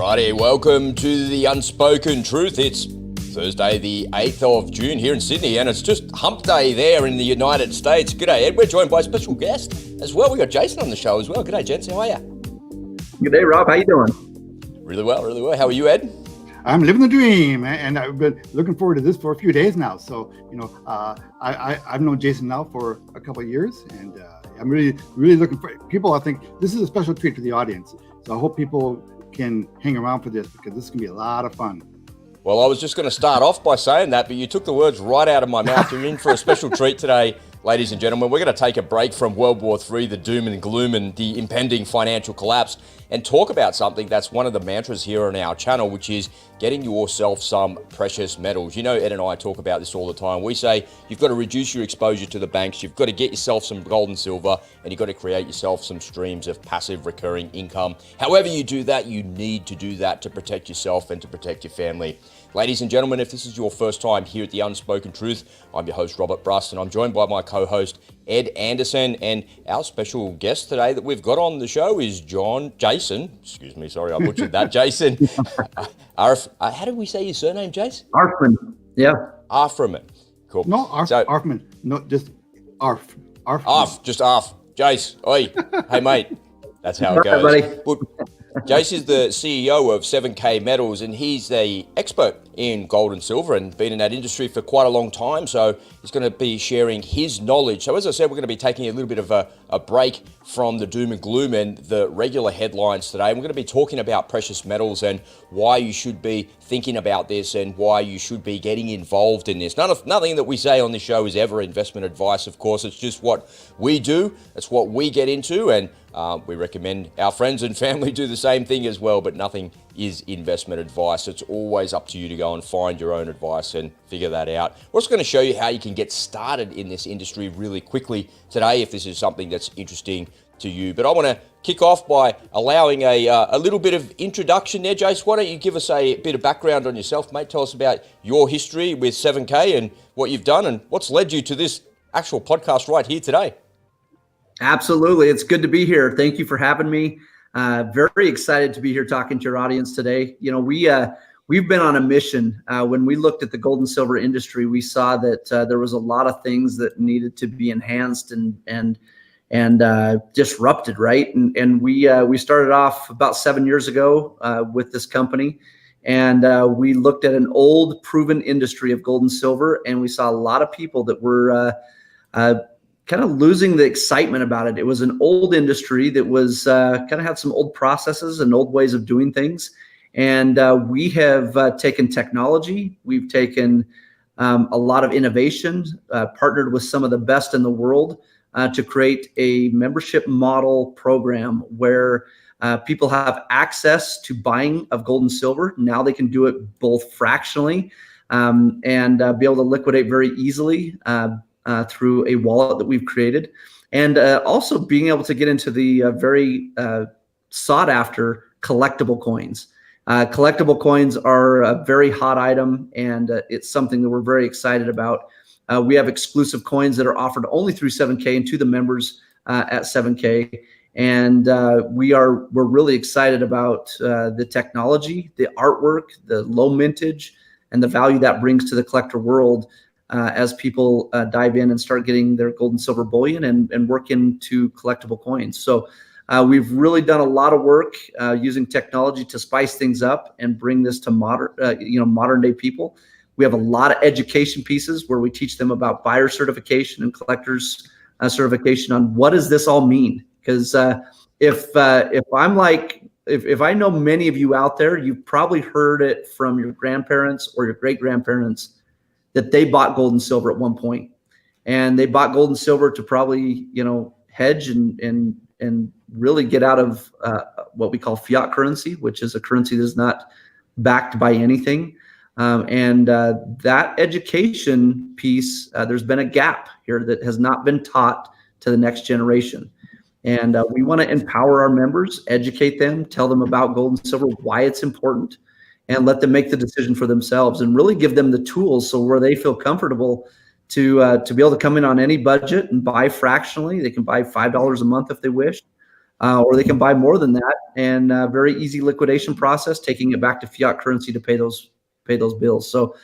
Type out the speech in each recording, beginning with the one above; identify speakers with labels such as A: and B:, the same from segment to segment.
A: Alrighty, welcome to the Unspoken Truth. It's Thursday the 8th of June here in Sydney, and it's just hump day there in the United States. G'day, Ed. We're joined by a special guest as well. We got Jayson on the show as well. G'day, gents. How are you?
B: G'day, Rob. How you doing?
A: Really well, really well. How are you, Ed?
C: I'm living the dream, and I've been looking forward to this for a few days now. So, I've known Jayson now for a couple of years, and I'm really looking for people. I think this is a special treat for the audience. So I hope people can hang around for this because this is going to be a lot of fun.
A: Well, I was just going to start off by saying that, but you took the words right out of my mouth. You're in for a special treat today, ladies and gentlemen. We're going to take a break from World War III, the doom and gloom and the impending financial collapse, and talk about something that's one of the mantras here on our channel, which is getting yourself some precious metals. You know, Ed and I talk about this all the time. We say you've got to reduce your exposure to the banks, you've got to get yourself some gold and silver, and you've got to create yourself some streams of passive recurring income. However you do that, you need to do that to protect yourself and to protect your family. Ladies and gentlemen, if this is your first time here at The Unspoken Truth, I'm your host, Robert Brust, and I'm joined by my co-host, Ed Anderson, and our special guest today that we've got on the show is Jayson, excuse me, sorry, I butchered that, Jayson. How do we say your surname, Jayson?
B: Arfmann. Yeah.
A: Arfmann. Cool.
C: No, Arfmann. No, just Arf.
A: Just Arf. Jace, oi. Hey, mate. That's how it goes.
B: Right,
A: But Jace is the CEO of 7K Metals, and he's the expert in gold and silver and been in that industry for quite a long time. So he's going to be sharing his knowledge. So as I said, we're going to be taking a little bit of a break from the doom and gloom and the regular headlines today. And we're going to be talking about precious metals and why you should be thinking about this and why you should be getting involved in this. Nothing that we say on this show is ever investment advice, of course. It's just what we do. It's what we get into, and we recommend our friends and family do the same thing as well, but nothing is investment advice. It's always up to you to go and find your own advice and figure that out. We're also going to show you how you can get started in this industry really quickly today if this is something that's interesting to you. But I want to kick off by allowing a little bit of introduction there. Jace, why don't you give us a bit of background on yourself, mate? Tell us about your history with 7K and what you've done and what's led you to this actual podcast right here today.
B: Absolutely. It's good to be here. Thank you for having me. Very excited to be here talking to your audience today. You know, we've been on a mission. When we looked at the gold and silver industry, we saw that there was a lot of things that needed to be enhanced and disrupted, right? And we started off about 7 years ago with this company, and we looked at an old, proven industry of gold and silver, and we saw a lot of people that were kind of losing the excitement about it. It was an old industry that was kind of had some old processes and old ways of doing things. And we have taken technology, we've taken a lot of innovation, partnered with some of the best in the world to create a membership model program where people have access to buying of gold and silver. Now they can do it both fractionally and be able to liquidate very easily through a wallet that we've created, and also being able to get into the very sought after collectible coins. Collectible coins are a very hot item, and it's something that we're very excited about. We have exclusive coins that are offered only through 7K and to the members at 7K. And we're really excited about the technology, the artwork, the low mintage, and the value that brings to the collector world as people dive in and start getting their gold and silver bullion and work into collectible coins. So we've really done a lot of work using technology to spice things up and bring this to modern day people. We have a lot of education pieces where we teach them about buyer certification and collectors certification on what does this all mean? Because if I know many of you out there, you've probably heard it from your grandparents or your great grandparents that they bought gold and silver at one point, and they bought gold and silver to probably, hedge and really get out of what we call fiat currency, which is a currency that is not backed by anything. And that education piece, there's been a gap here that has not been taught to the next generation. And we want to empower our members, educate them, tell them about gold and silver, why it's important, and let them make the decision for themselves and really give them the tools so where they feel comfortable to be able to come in on any budget and buy fractionally. They can buy $5 a month if they wish. or they can buy more than that, and very easy liquidation process, taking it back to fiat currency to pay those bills. So,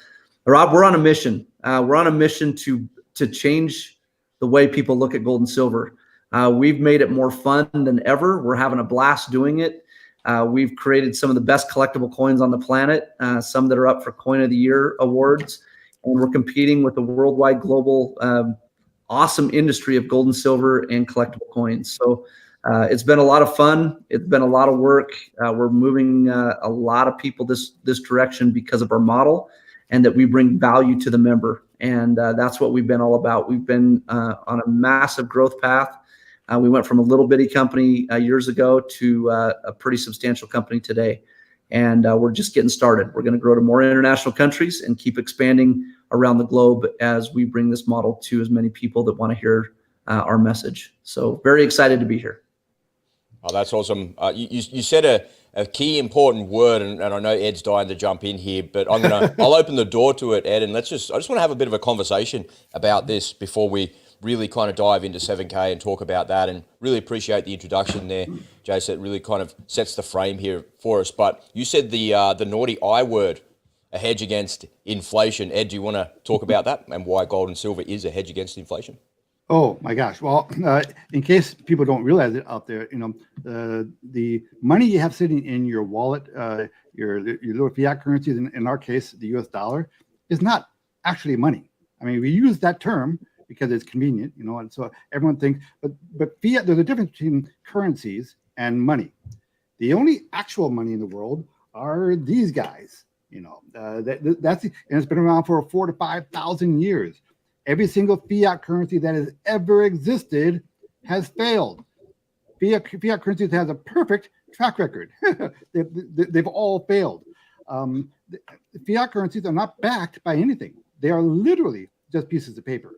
B: Rob, we're on a mission. We're on a mission to change the way people look at gold and silver. We've made it more fun than ever. We're having a blast doing it. We've created some of the best collectible coins on the planet, some that are up for Coin of the Year awards, and we're competing with the worldwide, global, awesome industry of gold and silver and collectible coins. So it's been a lot of fun. It's been a lot of work. We're moving a lot of people this direction because of our model, and that we bring value to the member. And that's what we've been all about. We've been on a massive growth path. We went from a little bitty company years ago to a pretty substantial company today. And we're just getting started. We're going to grow to more international countries and keep expanding around the globe as we bring this model to as many people that want to hear our message. So very excited to be here.
A: Oh, that's awesome. You said a key important word, and I know Ed's dying to jump in here, but I'll open the door to it, Ed, and I just want to have a bit of a conversation about this before we really kind of dive into 7K and talk about that, and really appreciate the introduction there, Jayson. It really kind of sets the frame here for us. But you said the naughty I word, a hedge against inflation. Ed, do you want to talk about that and why gold and silver is a hedge against inflation?
C: Oh my gosh! Well, in case people don't realize it out there, the money you have sitting in your wallet, your little fiat currencies, in our case, the U.S. dollar, is not actually money. I mean, we use that term because it's convenient, and so everyone thinks. But fiat, there's a difference between currencies and money. The only actual money in the world are these guys. That's and it's been around for 4,000 to 5,000 years. Every single fiat currency that has ever existed has failed. Fiat currencies has a perfect track record. They've all failed. Fiat currencies are not backed by anything. They are literally just pieces of paper.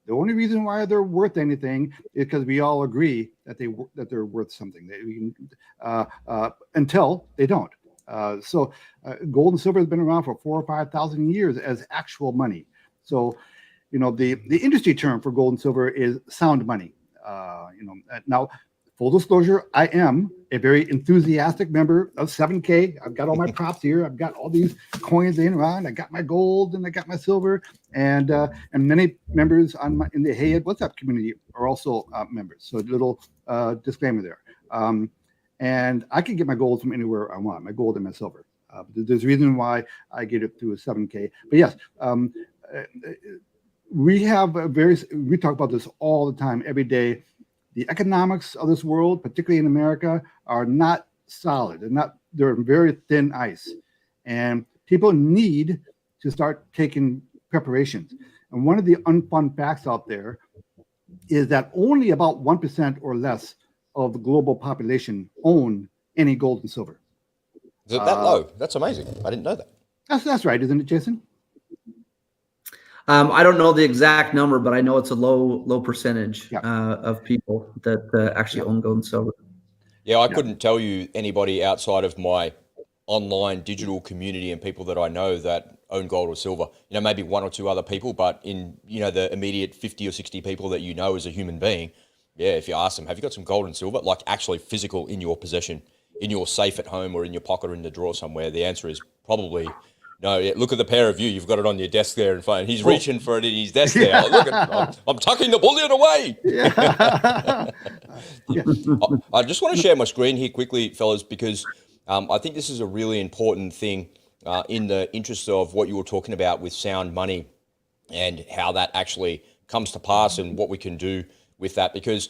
C: The only reason why they're worth anything is because we all agree that they're worth something. Until they don't. So gold and silver has been around for 4,000 or 5,000 years as actual money. So, the industry term for gold and silver is sound money. Now, full disclosure, I am a very enthusiastic member of 7K. I've got all my props here. I've got all these coins in around. I got my gold and I got my silver, and many members in the Hey Ed WhatsApp community are also members. So a little disclaimer there. And I can get my gold from anywhere I want. My gold and my silver. There's a reason why I get it through a 7K. But yes. We talk about this all the time, every day. The economics of this world, particularly in America, are not solid. They're very thin ice. And people need to start taking preparations. And one of the unfun facts out there is that only about 1% or less of the global population own any gold and silver.
A: Is it that low? That's amazing. I didn't know that.
C: That's right, isn't it, Jayson?
B: I don't know the exact number, but I know it's a low percentage of people that actually own gold and silver.
A: Yeah, I couldn't tell you anybody outside of my online digital community and people that I know that own gold or silver. Maybe one or two other people, but in the immediate 50 or 60 people that you know as a human being, yeah, if you ask them, have you got some gold and silver, like actually physical in your possession, in your safe at home or in your pocket or in the drawer somewhere? The answer is probably no. Yeah, look at the pair of you. You've got it on your desk there in front. He's reaching for it in his desk there. Oh, look, I'm tucking the bullion away. I just want to share my screen here quickly, fellas, because I think this is a really important thing in the interest of what you were talking about with sound money and how that actually comes to pass and what we can do with that. Because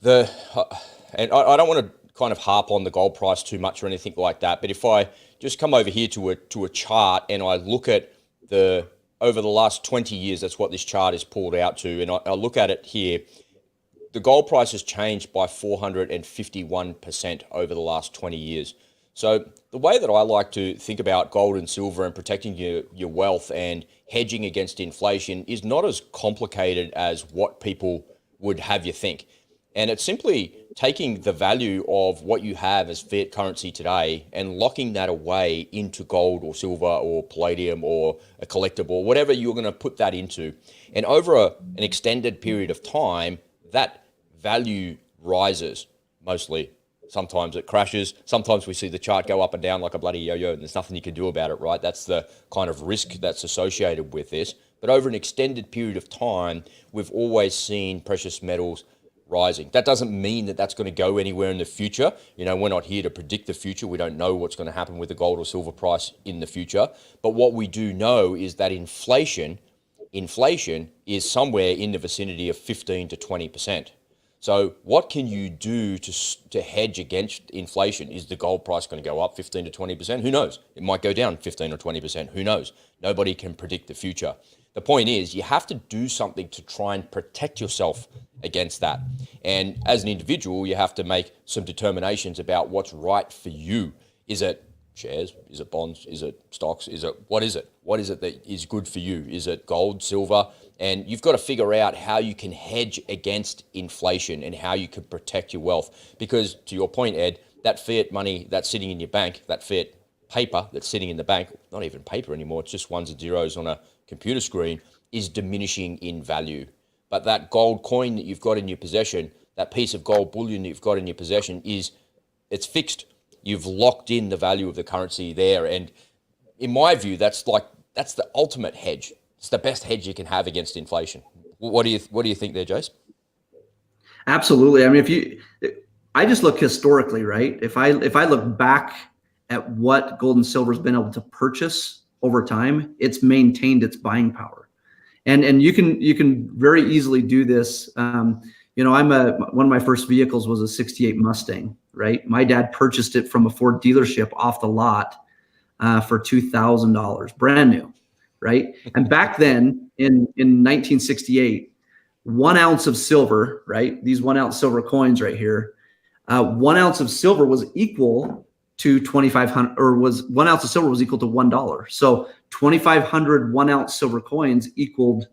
A: and I don't want to kind of harp on the gold price too much or anything like that, but if I just come over here to a chart and I look at over the last 20 years, that's what this chart is pulled out to, and I look at it here, the gold price has changed by 451% over the last 20 years. So the way that I like to think about gold and silver and protecting your wealth and hedging against inflation is not as complicated as what people would have you think. And it's simply taking the value of what you have as fiat currency today and locking that away into gold or silver or palladium or a collectible, or whatever you're going to put that into. And over an extended period of time, that value rises mostly. Sometimes it crashes. Sometimes we see the chart go up and down like a bloody yo-yo, and there's nothing you can do about it, right? That's the kind of risk that's associated with this. But over an extended period of time, we've always seen precious metals rising. That doesn't mean that that's going to go anywhere in the future. You know, we're not here to predict the future. We don't know what's going to happen with the gold or silver price in the future. But what we do know is that inflation is somewhere in the vicinity of 15 to 20%. So what can you do to hedge against inflation? Is the gold price going to go up 15 to 20%? Who knows? It might go down 15 or 20%. Who knows? Nobody can predict the future. The point is, you have to do something to try and protect yourself against that. And as an individual, you have to make some determinations about what's right for you. Is it shares? Is it bonds? Is it stocks? What is it? What is it that is good for you? Is it gold, silver? And you've got to figure out how you can hedge against inflation and how you can protect your wealth. Because to your point, Ed, that fiat money that's sitting in your bank, that fiat paper that's sitting in the bank, not even paper anymore, it's just ones and zeros on a computer screen, is diminishing in value. But that gold coin that you've got in your possession, that piece of gold bullion that you've got in your possession, it's fixed. You've locked in the value of the currency there. And in my view, that's the ultimate hedge. It's the best hedge you can have against inflation. What do you think there, Jace?
B: Absolutely. I mean, I just look historically, right? If I look back at what gold and silver has been able to purchase over time, it's maintained its buying power. And you can very easily do this. One of my first vehicles was a 68 Mustang, right? My dad purchased it from a Ford dealership off the lot for $2,000, brand new, right? And back then in 1968, 1 ounce of silver, right? These 1 ounce silver coins right here, 1 ounce of silver was equal to 2,500, or was 1 ounce of silver was equal to $1. So 2,500 1 ounce silver coins equaled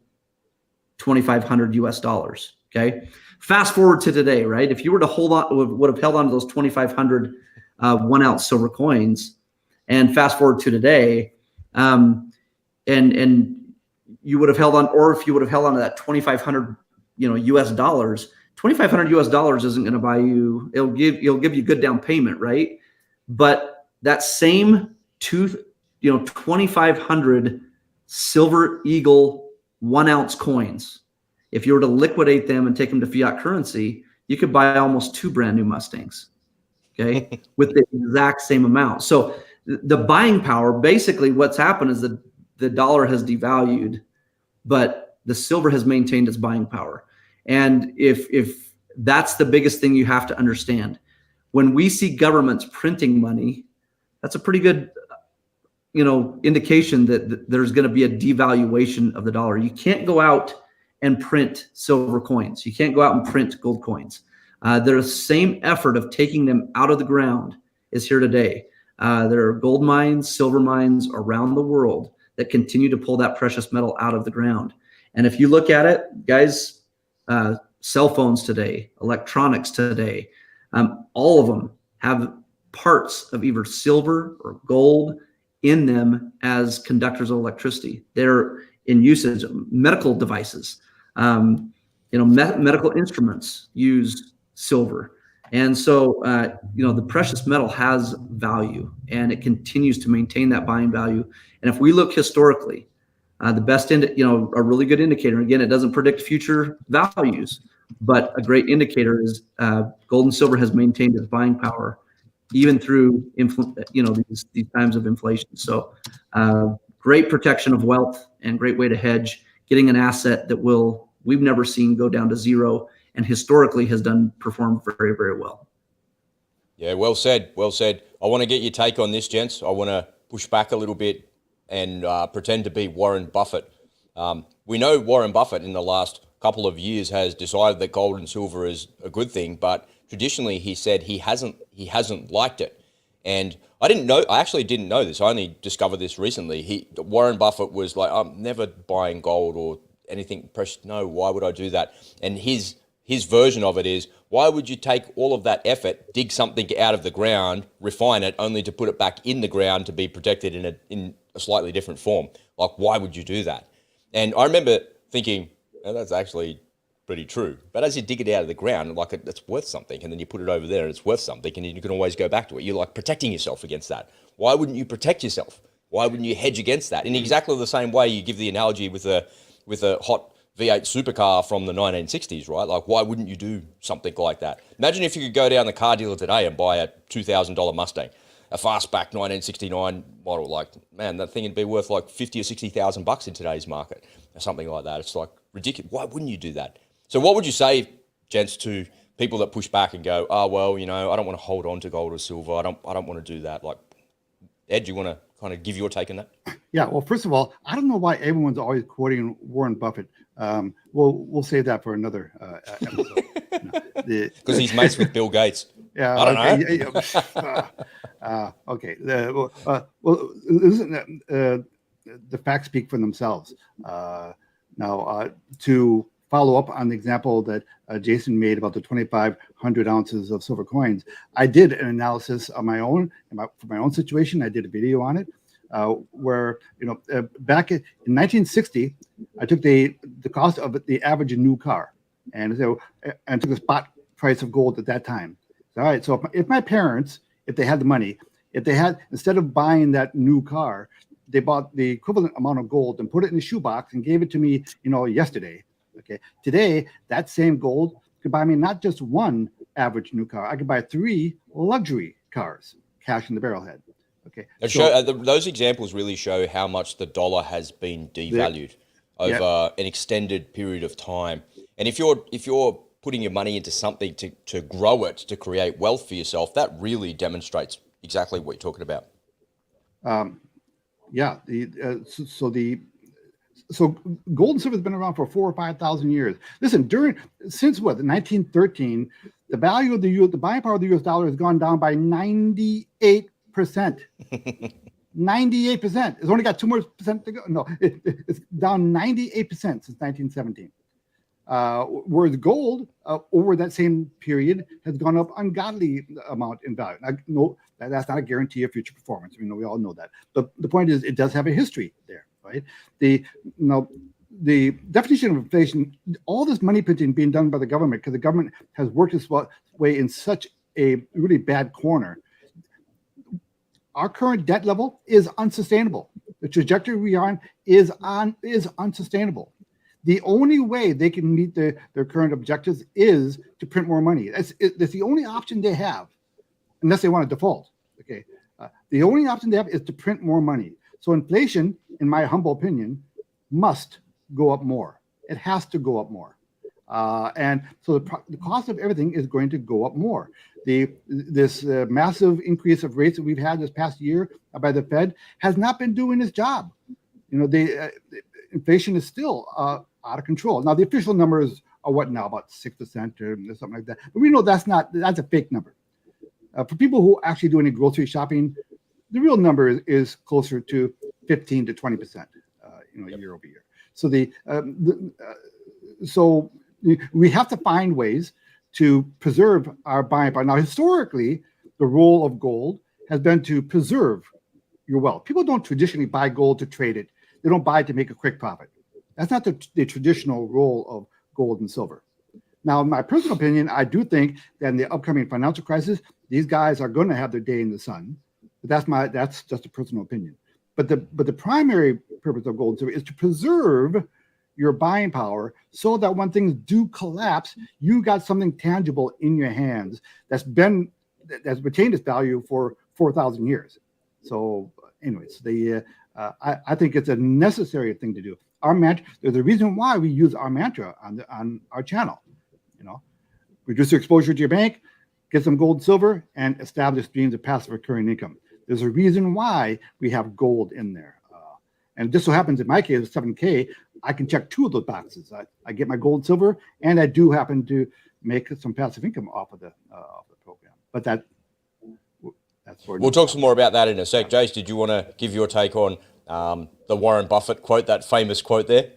B: 2,500 US dollars. Okay. Fast forward to today, right? If you were to would have held on to those 2,500 1 ounce silver coins, and fast forward to today, and you would have held on, or if you would have held on to that 2,500, US dollars, 2,500 US dollars isn't going to buy you. It'll give you good down payment, right? But that same 2,500 Silver Eagle 1 ounce coins, if you were to liquidate them and take them to fiat currency, you could buy almost 2 brand new Mustangs, okay, with the exact same amount. So the buying power, basically what's happened is that the dollar has devalued, but the silver has maintained its buying power. And if that's the biggest thing you have to understand, when we see governments printing money, that's a pretty good, indication that there's going to be a devaluation of the dollar. You can't go out and print silver coins. You can't go out and print gold coins. The same effort of taking them out of the ground is here today. There are gold mines, silver mines around the world that continue to pull that precious metal out of the ground. And if you look at it, guys, cell phones today, electronics today, all of them have parts of either silver or gold in them as conductors of electricity. They're in usage of medical devices. Medical instruments use silver. And so, the precious metal has value, and it continues to maintain that buying value. And if we look historically, the best, a really good indicator, again, it doesn't predict future values, but a great indicator is gold and silver has maintained its buying power even through these times of inflation. So great protection of wealth and great way to hedge, getting an asset that we've never seen go down to zero, and historically has performed very, very well.
A: Yeah, well said. Well said. I want to get your take on this, gents. I want to push back a little bit and pretend to be Warren Buffett. We know Warren Buffett in the last couple of years has decided that gold and silver is a good thing, but traditionally he said he hasn't liked it. And I actually didn't know this. I only discovered this recently. Warren Buffett was like, I'm never buying gold or anything precious. No, why would I do that? And his version of it is, why would you take all of that effort, dig something out of the ground, refine it, only to put it back in the ground to be protected in a slightly different form? Like, why would you do that? And I remember thinking, that's actually pretty true. But as you dig it out of the ground, like it's worth something, and then you put it over there and it's worth something, and you can always go back to it. You're like protecting yourself against that. Why wouldn't you protect yourself? Why wouldn't you hedge against that? In exactly the same way you give the analogy with a hot V8 supercar from the 1960s, right? Like, why wouldn't you do something like that? Imagine if you could go down the car dealer today and buy a $2,000 Mustang, a fastback 1969 model. Like, man, that thing would be worth like 50 or 60,000 bucks in today's market, or something like that. It's like ridiculous. Why wouldn't you do that? So, what would you say, gents, to people that push back and go, "Oh, well, I don't want to hold on to gold or silver. I don't want to do that." Like, Ed, do you want to kind of give your take on that?
C: Yeah. Well, first of all, I don't know why everyone's always quoting Warren Buffett. We'll save that for another episode.
A: Because he's mates with Bill Gates.
C: Yeah.
A: I don't
C: know. Okay. Listen, the facts speak for themselves. Now, to follow up on the example that Jayson made about the 2,500 ounces of silver coins, I did an analysis on my own for my own situation. I did a video on it where back in 1960, I took the cost of the average new car and took the spot price of gold at that time. All right, so if my parents, if they had the money, instead of buying that new car, they bought the equivalent amount of gold and put it in a shoebox and gave it to me, yesterday. Okay, today that same gold could buy me not just one average new car. I could buy 3 luxury cars, cash in the barrelhead. Okay,
A: those examples really show how much the dollar has been devalued over an extended period of time. And if you're putting your money into something to grow it, to create wealth for yourself, that really demonstrates exactly what you're talking about.
C: So gold and silver has been around for 4,000 or 5,000 years. Listen, since 1913, the value of the buying power of the U.S. dollar has gone down by 98%. 98%. It's only got 2 more percent to go. No, it's down 98% since 1917. Whereas gold over that same period has gone up ungodly amount in value. No, that's not a guarantee of future performance. We all know that. But the point is, it does have a history there, right? The definition of inflation, all this money printing being done by the government, because the government has worked its way in such a really bad corner. Our current debt level is unsustainable. The trajectory we are on is unsustainable. The only way they can meet their current objectives is to print more money. That's the only option they have, unless they want to default. Okay, the only option they have is to print more money. So inflation, in my humble opinion, must go up more. It has to go up more, and so the cost of everything is going to go up more. This massive increase of rates that we've had this past year by the Fed has not been doing its job. Inflation is still out of control. Now, the official numbers are what now, about 6% or something like that. But we know that's a fake number. For people who actually do any grocery shopping, the real number is closer to 15 to 20%, year over year. So so we have to find ways to preserve our buying power. Now, historically, the role of gold has been to preserve your wealth. People don't traditionally buy gold to trade it. They don't buy it to make a quick profit. That's not the traditional role of gold and silver. Now, in my personal opinion, I do think that in the upcoming financial crisis, these guys are going to have their day in the sun. But that's just a personal opinion. But the primary purpose of gold and silver is to preserve your buying power so that when things do collapse, you got something tangible in your hands that's retained its value for 4,000 years. So anyways, I think it's a necessary thing to do. Our mantra, there's a reason why we use our mantra on our channel. Reduce your exposure to your bank, get some gold and silver, and establish streams of passive recurring income. There's a reason why we have gold in there. And it just so happens in my case, with 7K, I can check 2 of those boxes. I get my gold and silver, and I do happen to make some passive income off of the program. But that's
A: we'll talk some more about that in a sec. Jace, did you want to give your take on the Warren Buffett quote, that famous quote there?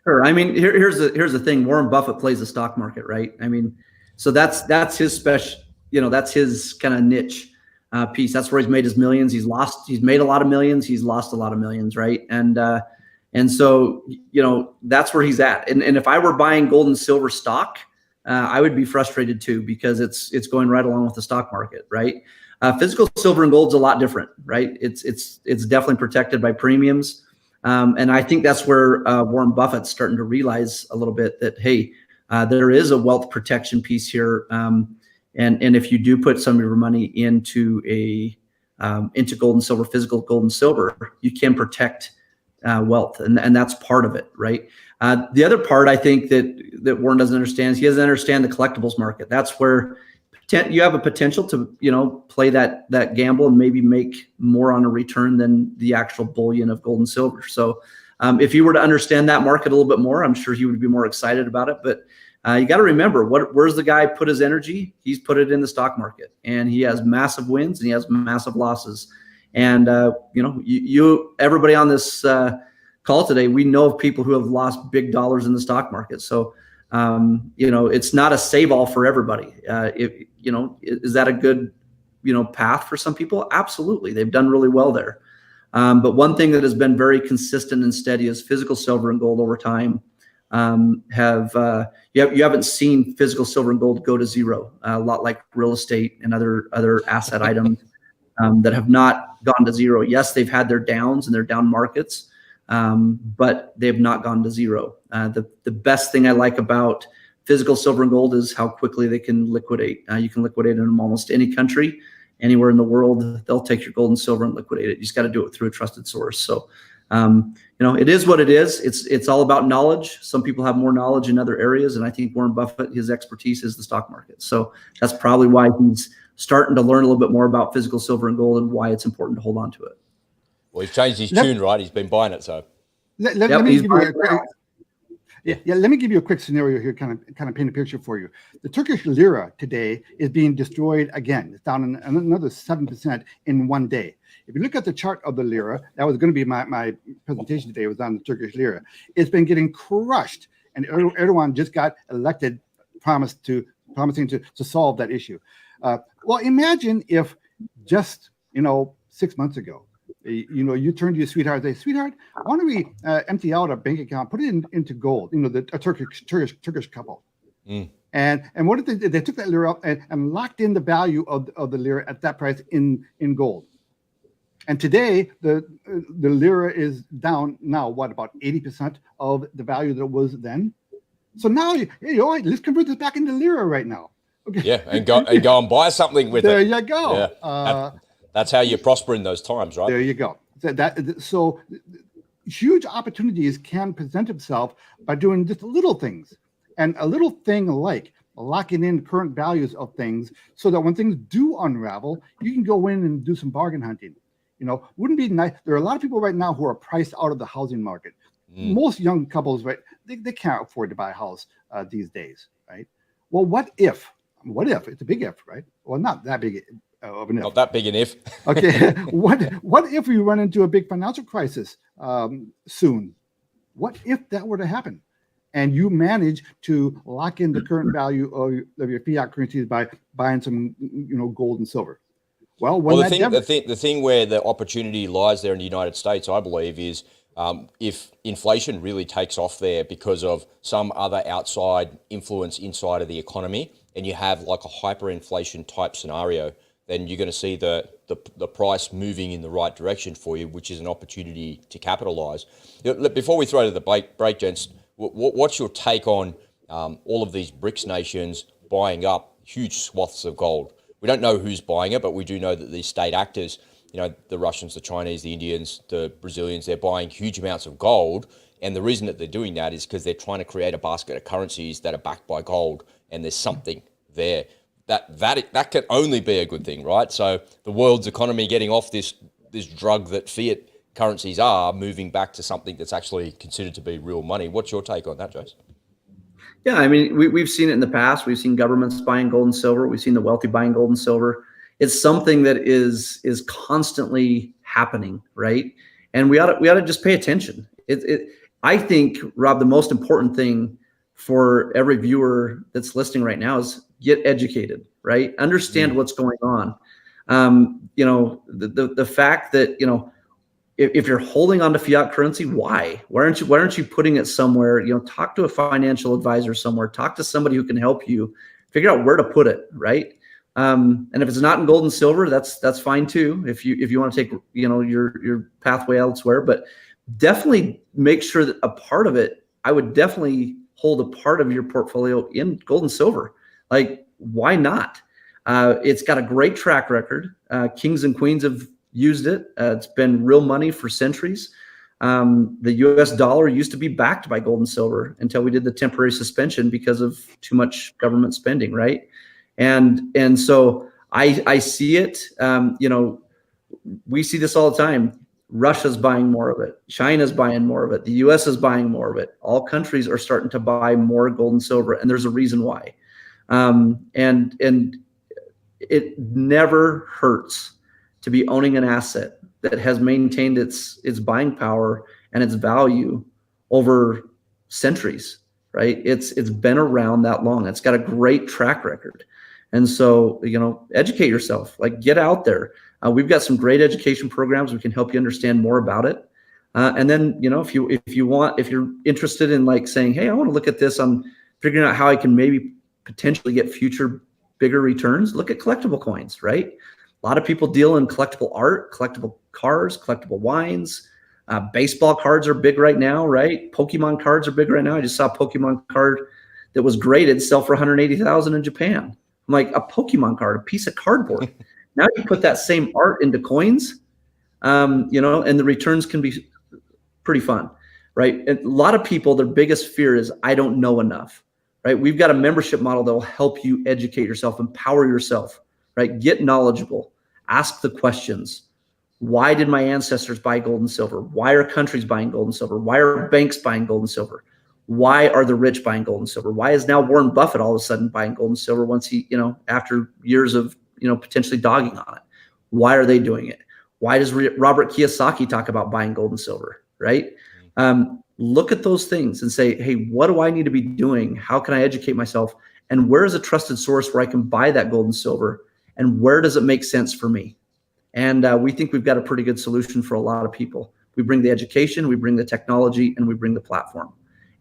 B: Sure. I mean, here's the thing. Warren Buffett plays the stock market, right? I mean, so that's his special, that's his kind of niche piece. That's where he's made his millions. He's made a lot of millions. He's lost a lot of millions, right? And And so, that's where he's at. And if I were buying gold and silver stock, I would be frustrated too, because it's going right along with the stock market, right? Physical silver and gold's a lot different, right? It's definitely protected by premiums. And I think that's where Warren Buffett's starting to realize a little bit that, hey, there is a wealth protection piece here. And if you do put some of your money into gold and silver, physical gold and silver, you can protect wealth. And that's part of it, right? The other part I think that Warren doesn't understand is he doesn't understand the collectibles market. That's where you have a potential to, play that gamble and maybe make more on a return than the actual bullion of gold and silver. So if he were to understand that market a little bit more, I'm sure he would be more excited about it. But you got to remember, where's the guy put his energy? He's put it in the stock market, and he has massive wins and he has massive losses. And everybody on this call today, we know of people who have lost big dollars in the stock market. So it's not a save all for everybody. Is that a good path for some people? Absolutely, they've done really well there. But one thing that has been very consistent and steady is physical silver and gold over time. You haven't seen physical silver and gold go to zero, a lot like real estate and other asset items that have not gone to zero. Yes, they've had their downs and their down markets, but they have not gone to zero. The best thing I like about physical silver and gold is how quickly they can liquidate. You can liquidate in almost any country, anywhere in the world. They'll take your gold and silver and liquidate it. You just got to do it through a trusted source. So, it is what it is. It's all about knowledge. Some people have more knowledge in other areas, and I think Warren Buffett, his expertise is the stock market. So that's probably why he's starting to learn a little bit more about physical silver and gold and why it's important to hold on to it.
A: Well, he's changed his tune, right? He's been buying it, so.
C: Let me give you a quick scenario here, kind of paint a picture for you. The Turkish lira today is being destroyed again. It's down another 7% in one day. If you look at the chart of the lira, that was going to be my presentation today, was on the Turkish lira. It's been getting crushed, and Erdogan just got elected, promising to solve that issue. Well, imagine if just 6 months ago, you turn to your sweetheart and say, "Sweetheart, why don't we empty out our bank account, put it into gold?" A Turkish couple. And what did they took that lira up and locked in the value of the lira at that price in gold. And today the lira is down now, about 80% of the value that it was then. So now let's convert this back into lira right now. Okay.
A: Yeah, and go and buy something with
C: there
A: it.
C: There you go.
A: Yeah. That's how you prosper in those times, right?
C: There you go. So huge opportunities can present itself by doing just little things, and a little thing like locking in current values of things, so that when things do unravel, you can go in and do some bargain hunting. Wouldn't be nice. There are a lot of people right now who are priced out of the housing market. Most young couples, right? They can't afford to buy a house these days, right? Well, what if? It's a big if, right? Well, not that big.
A: Not that big an if.
C: Okay. What if we run into a big financial crisis soon? What if that were to happen, and you manage to lock in the current value of your fiat currencies by buying some, gold and silver? Well,
A: the thing where the opportunity lies there in the United States, I believe, is if inflation really takes off there because of some other outside influence inside of the economy, and you have like a hyperinflation type scenario, then you're going to see the price moving in the right direction for you, which is an opportunity to capitalize. Before we throw to the break, gents, what's your take on all of these BRICS nations buying up huge swaths of gold? We don't know who's buying it, but we do know that these state actors, the Russians, the Chinese, the Indians, the Brazilians, they're buying huge amounts of gold. And the reason that they're doing that is because they're trying to create a basket of currencies that are backed by gold, and there's something there. That can only be a good thing, right? So the world's economy getting off this drug that fiat currencies are, moving back to something that's actually considered to be real money. What's your take on that, Jason?
B: Yeah, I mean, we've seen it in the past. We've seen governments buying gold and silver. We've seen the wealthy buying gold and silver. It's something that is constantly happening, right? And we ought to just pay attention. I think, Rob, the most important thing for every viewer that's listening right now is get educated, right? Understand what's going on. The fact that, if you're holding on to fiat currency, why? Why aren't you putting it somewhere? Talk to a financial advisor somewhere. Talk to somebody who can help you figure out where to put it, right? And if it's not in gold and silver, that's fine too. If you want to take your pathway elsewhere, but definitely make sure that a part of it, I would definitely hold a part of your portfolio in gold and silver. Like, why not? It's got a great track record. Kings and queens have used it. It's been real money for centuries. The US dollar used to be backed by gold and silver until we did the temporary suspension because of too much government spending, right? And so I see it. We see this all the time. Russia's buying more of it. China's buying more of it. The US is buying more of it. All countries are starting to buy more gold and silver, and there's a reason why. And it never hurts to be owning an asset that has maintained its buying power and its value over centuries, right? It's been around that long. It's got a great track record. And so, educate yourself, like, get out there. We've got some great education programs. We can help you understand more about it. And then, if you're interested in, like, saying, hey, I want to look at this, I'm figuring out how I can maybe potentially get future bigger returns, look at collectible coins, right? A lot of people deal in collectible art, collectible cars, collectible wines. Baseball cards are big right now, right? Pokemon cards are big right now. I just saw a Pokemon card that was graded sell for $180,000 in Japan. I'm like, a Pokemon card, a piece of cardboard. Now you put that same art into coins, and the returns can be pretty fun, right? And a lot of people, their biggest fear is, I don't know enough, right? We've got a membership model that will help you educate yourself, empower yourself, right? Get knowledgeable, ask the questions. Why did my ancestors buy gold and silver? Why are countries buying gold and silver? Why are banks buying gold and silver? Why are the rich buying gold and silver? Why is now Warren Buffett all of a sudden buying gold and silver once he, after years of, potentially dogging on it? Why are they doing it? Why does Robert Kiyosaki talk about buying gold and silver, right? Look at those things and say, hey, what do I need to be doing? How can I educate myself? And where is a trusted source where I can buy that gold and silver? And where does it make sense for me? And we think we've got a pretty good solution for a lot of people. We bring the education, we bring the technology, and we bring the platform.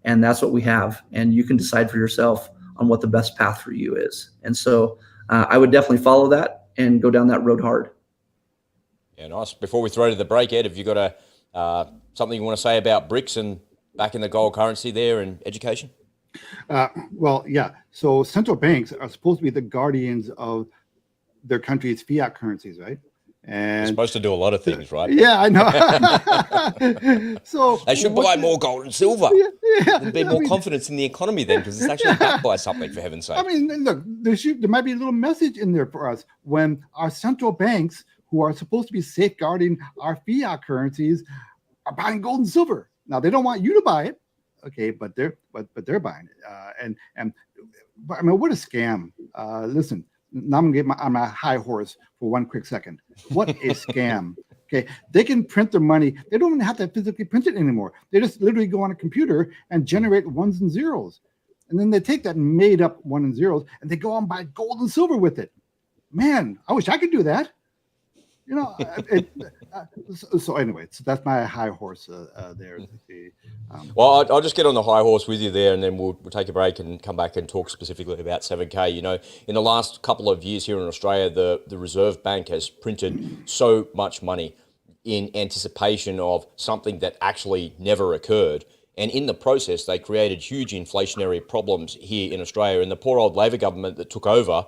B: And that's what we have. And you can decide for yourself on what the best path for you is. And so I would definitely follow that and go down that road hard.
A: Yeah, nice. Before we throw to the break, Ed, have you got something you want to say about BRICS and back in the gold currency there and education?
C: Well, yeah. So central banks are supposed to be the guardians of their country's fiat currencies, right? And
A: they're supposed to do a lot of things, right?
C: Yeah, I know. So
A: they should buy more gold and silver. There'd be more confidence in the economy then, because it's actually backed by something, for heaven's sake.
C: I mean, look, there might be a little message in there for us when our central banks, who are supposed to be safeguarding our fiat currencies, are buying gold and silver. Now, they don't want you to buy it, okay, but they're buying it. But I mean, what a scam! Listen. Now I'm gonna get on my high horse for one quick second. What a scam! Okay, they can print their money. They don't even have to physically print it anymore. They just literally go on a computer and generate ones and zeros, and then they take that made up one and zeros and they go on and buy gold and silver with it. Man, I wish I could do that. So anyway, so that's my high horse there.
A: Well, I'll just get on the high horse with you there, and then we'll take a break and come back and talk specifically about 7K. In the last couple of years here in Australia, the Reserve Bank has printed so much money in anticipation of something that actually never occurred. And in the process, they created huge inflationary problems here in Australia. And the poor old Labor government that took over,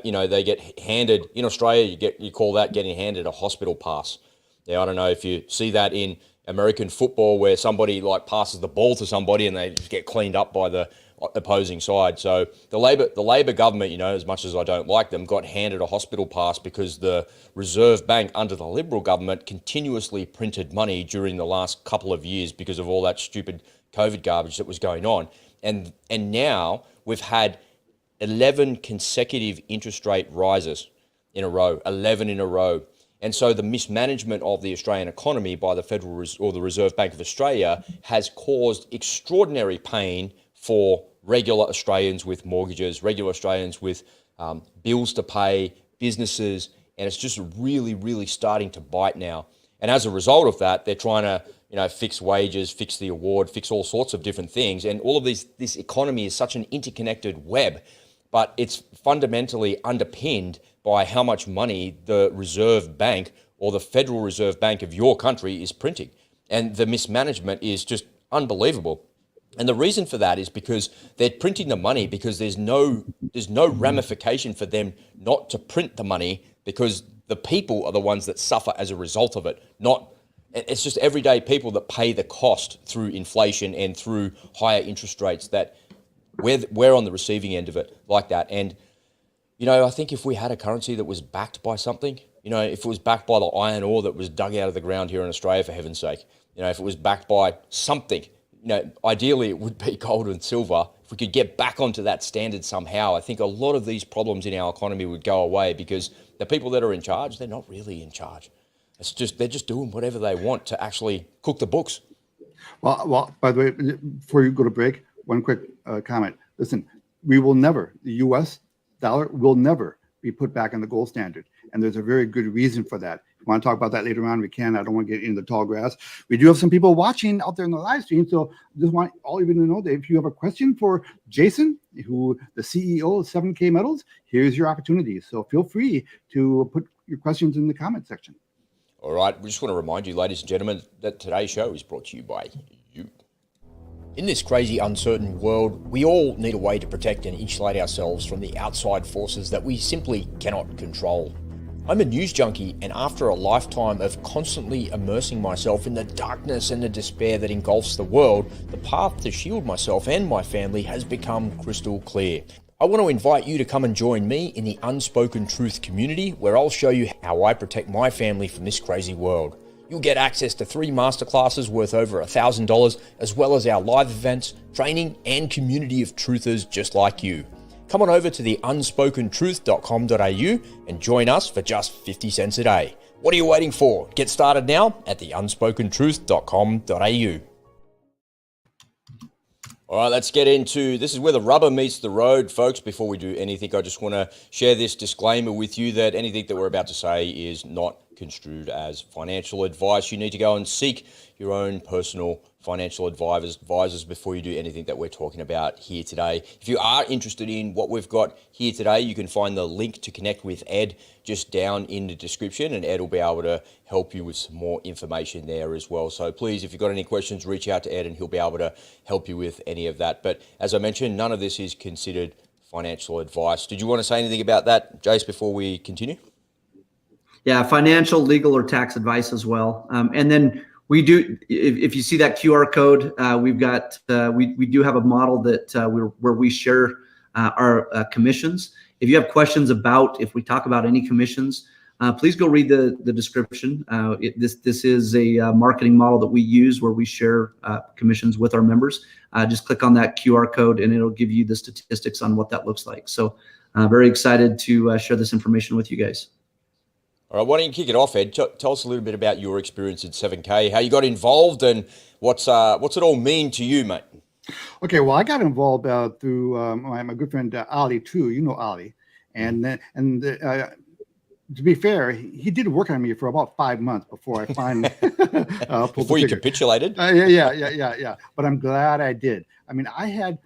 A: they get handed, in Australia, you call that getting handed a hospital pass. Yeah, I don't know if you see that in American football where somebody like passes the ball to somebody and they just get cleaned up by the opposing side. So the Labor government, as much as I don't like them, got handed a hospital pass because the Reserve Bank under the Liberal government continuously printed money during the last couple of years because of all that stupid COVID garbage that was going on. And now we've had 11 consecutive interest rate rises in a row, 11 in a row. And so the mismanagement of the Australian economy by the the Reserve Bank of Australia has caused extraordinary pain for regular Australians with mortgages, regular Australians with bills to pay, businesses, and it's just really, really starting to bite now. And as a result of that, they're trying to, fix wages, fix the award, fix all sorts of different things. And all of this economy is such an interconnected web, but it's fundamentally underpinned by how much money the Reserve Bank or the Federal Reserve Bank of your country is printing. And the mismanagement is just unbelievable. And the reason for that is because they're printing the money because there's no ramification for them not to print the money, because the people are the ones that suffer as a result of it. It's just everyday people that pay the cost through inflation and through higher interest rates, that we're on the receiving end of it like that. And, I think if we had a currency that was backed by something, if it was backed by the iron ore that was dug out of the ground here in Australia, for heaven's sake, if it was backed by something, ideally it would be gold and silver. If we could get back onto that standard somehow, I think a lot of these problems in our economy would go away, because the people that are in charge, they're not really in charge. They're just doing whatever they want to actually cook the books.
C: Well, by the way, before you go to break, one quick comment. Listen, the U.S. dollar will never be put back on the gold standard. And there's a very good reason for that. If you want to talk about that later on, we can. I don't want to get into the tall grass. We do have some people watching out there in the live stream. So just want all of you to know that if you have a question for Jayson, the CEO of 7K Metals, here's your opportunity. So feel free to put your questions in the comment section.
A: All right. We just want to remind you, ladies and gentlemen, that today's show is brought to you by you. In this crazy, uncertain world, we all need a way to protect and insulate ourselves from the outside forces that we simply cannot control. I'm a news junkie, and after a lifetime of constantly immersing myself in the darkness and the despair that engulfs the world, the path to shield myself and my family has become crystal clear. I want to invite you to come and join me in the Unspoken Truth community, where I'll show you how I protect my family from this crazy world. You'll get access to 3 masterclasses worth over $1,000, as well as our live events, training, and community of truthers just like you. Come on over to the unspokentruth.com.au and join us for just 50 cents a day. What are you waiting for? Get started now at the unspokentruth.com.au. All right, let's get into, this is where the rubber meets the road, folks. Before we do anything, I just want to share this disclaimer with you that anything that we're about to say is not construed as financial advice. You need to go and seek your own personal financial advisors before you do anything that we're talking about here today. If you are interested in what we've got here today, you can find the link to connect with Ed just down in the description, and Ed will be able to help you with some more information there as well. So please, if you've got any questions, reach out to Ed and he'll be able to help you with any of that. But as I mentioned, none of this is considered financial advice. Did you want to say anything about that, Jace, before we continue?
B: Yeah, financial, legal, or tax advice as well. And then we do, if you see that QR code, we've got, we do have a model that where we share our commissions. If you have questions about, if we talk about any commissions, please go read the description. This is a marketing model that we use where we share commissions with our members. Just click on that QR code and it'll give you the statistics on what that looks like. So very excited to share this information with you guys.
A: All right, why don't you kick it off, Ed? Tell us a little bit about your experience at 7K, how you got involved, and what's it all mean to you, mate?
C: Okay, well, I got involved through my good friend Ali too. You know Ali, and to be fair, he did work on me for about 5 months before I finally
A: before you capitulated.
C: Yeah. But I'm glad I did. I mean, I had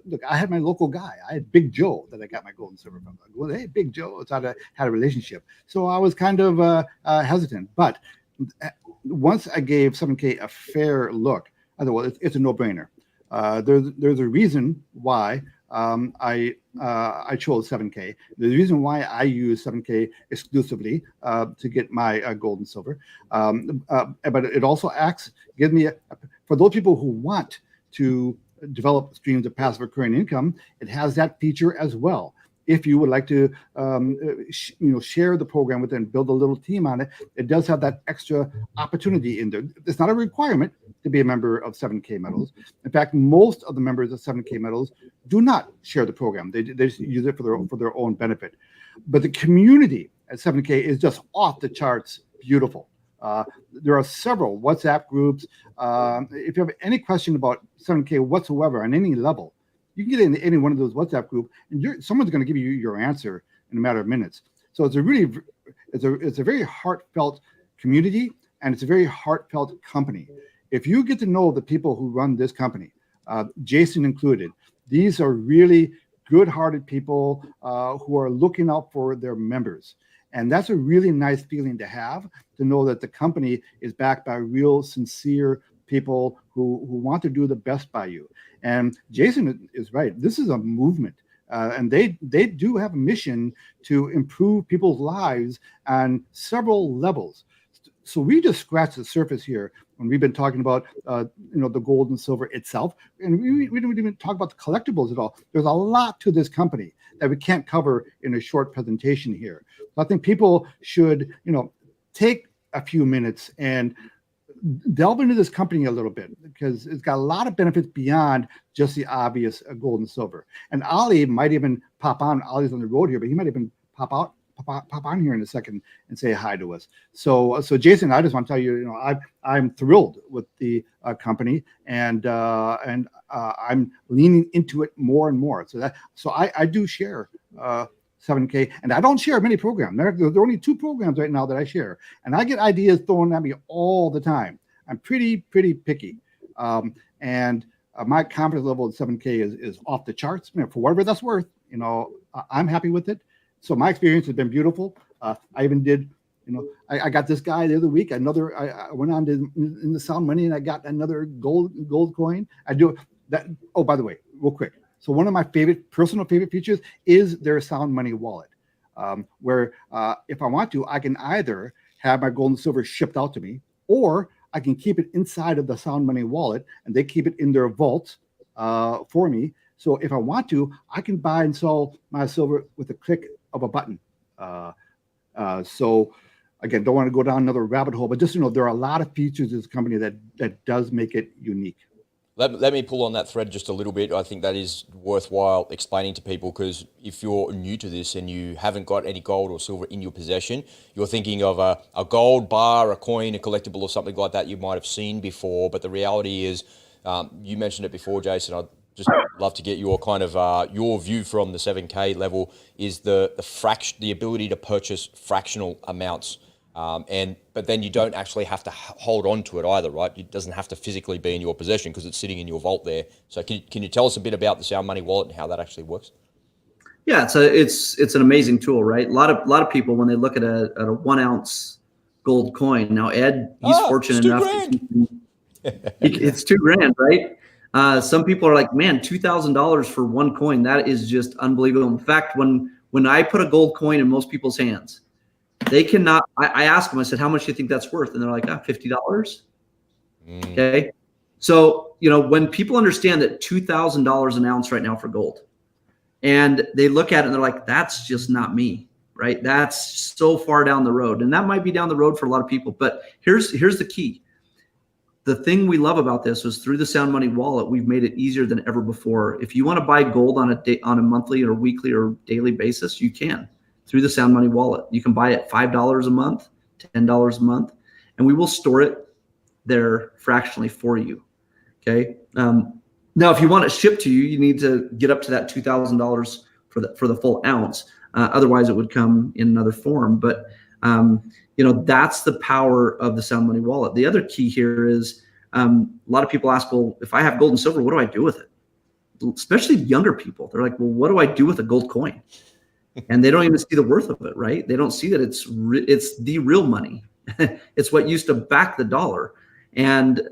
C: look, I had my local guy. I had Big Joe that I got my gold and silver from. Well, hey, Big Joe, it's had a relationship. So I was kind of hesitant. But once I gave 7K a fair look, I thought, well, it's a no-brainer. There's a reason why I chose 7K. The reason why I use 7K exclusively to get my gold and silver, but it also gives me for those people who want to develop streams of passive recurring income, it has that feature as well. If you would like to, share the program with and build a little team on it, it does have that extra opportunity in there. It's not a requirement to be a member of 7K Metals. In fact, most of the members of 7K Metals do not share the program. They just use it for their own benefit. But the community at 7K is just off the charts beautiful. There are several WhatsApp groups. If you have any question about 7K whatsoever on any level, you can get into any one of those WhatsApp groups, and someone's going to give you your answer in a matter of minutes. So it's a very heartfelt community. and it's a very heartfelt company. If you get to know the people who run this company, Jayson included, these are really good-hearted people who are looking out for their members. And that's a really nice feeling to have, to know that the company is backed by real, sincere people who want to do the best by you. And Jayson is right. This is a movement. And they do have a mission to improve people's lives on several levels. So we just scratched the surface here when we've been talking about the gold and silver itself, and we didn't even talk about the collectibles at all. There's a lot to this company that we can't cover in a short presentation here. So I think people should take a few minutes and delve into this company a little bit, because it's got a lot of benefits beyond just the obvious gold and silver. And Ali might even pop on. Ali's on the road here, but he might even pop on here in a second and say hi to us. So Jayson, I just want to tell you, I'm thrilled with the company, and I'm leaning into it more and more. So I do share 7K, and I don't share many programs. There are only 2 programs right now that I share, and I get ideas thrown at me all the time. I'm pretty picky, and my confidence level at 7K is off the charts. For whatever that's worth, I'm happy with it. So my experience has been beautiful. I even did, I got this guy the other week. I went on to in the Sound Money, and I got another gold coin. I do that. Oh, by the way, real quick. So one of my personal favorite features is their Sound Money wallet, where if I want to, I can either have my gold and silver shipped out to me, or I can keep it inside of the Sound Money wallet, and they keep it in their vault for me. So if I want to, I can buy and sell my silver with a click of a button. So again, don't want to go down another rabbit hole, but just there are a lot of features of this company that does make it unique.
A: Let me pull on that thread just a little bit. I think that is worthwhile explaining to people, because if you're new to this and you haven't got any gold or silver in your possession, you're thinking of a gold bar, a coin, a collectible, or something like that you might have seen before. But the reality is, you mentioned it before, Jayson. I'd just love to get your kind of your view from the 7K level. Is the ability to purchase fractional amounts. But then you don't actually have to hold on to it either, right? It doesn't have to physically be in your possession because it's sitting in your vault there. So can you tell us a bit about the Sound Money wallet and how that actually works?
B: Yeah, it's an amazing tool, right? A lot of people, when they look at a 1 ounce gold coin. Now Ed, he's fortunate enough. It's $2,000, right? Some people are like, man, $2,000 for 1 coin. That is just unbelievable. In fact, when I put a gold coin in most people's hands, they cannot. I asked them, I said, how much do you think that's worth? And they're like, $50. Okay. So, when people understand that $2,000 an ounce right now for gold, and they look at it and they're like, that's just not me, right? That's so far down the road. And that might be down the road for a lot of people, but here's the key. The thing we love about this is through the Sound Money wallet, we've made it easier than ever before. If you want to buy gold on a monthly or weekly or daily basis, you can. Through the Sound Money wallet. You can buy it $5 a month, $10 a month, and we will store it there fractionally for you. Okay. Now, if you want it shipped to you, you need to get up to that $2,000 for the full ounce. Otherwise, it would come in another form. But that's the power of the Sound Money wallet. The other key here is a lot of people ask, well, if I have gold and silver, what do I do with it? Especially younger people. They're like, well, what do I do with a gold coin? And they don't even see the worth of it, right? They don't see that it's the real money. It's what used to back the dollar. And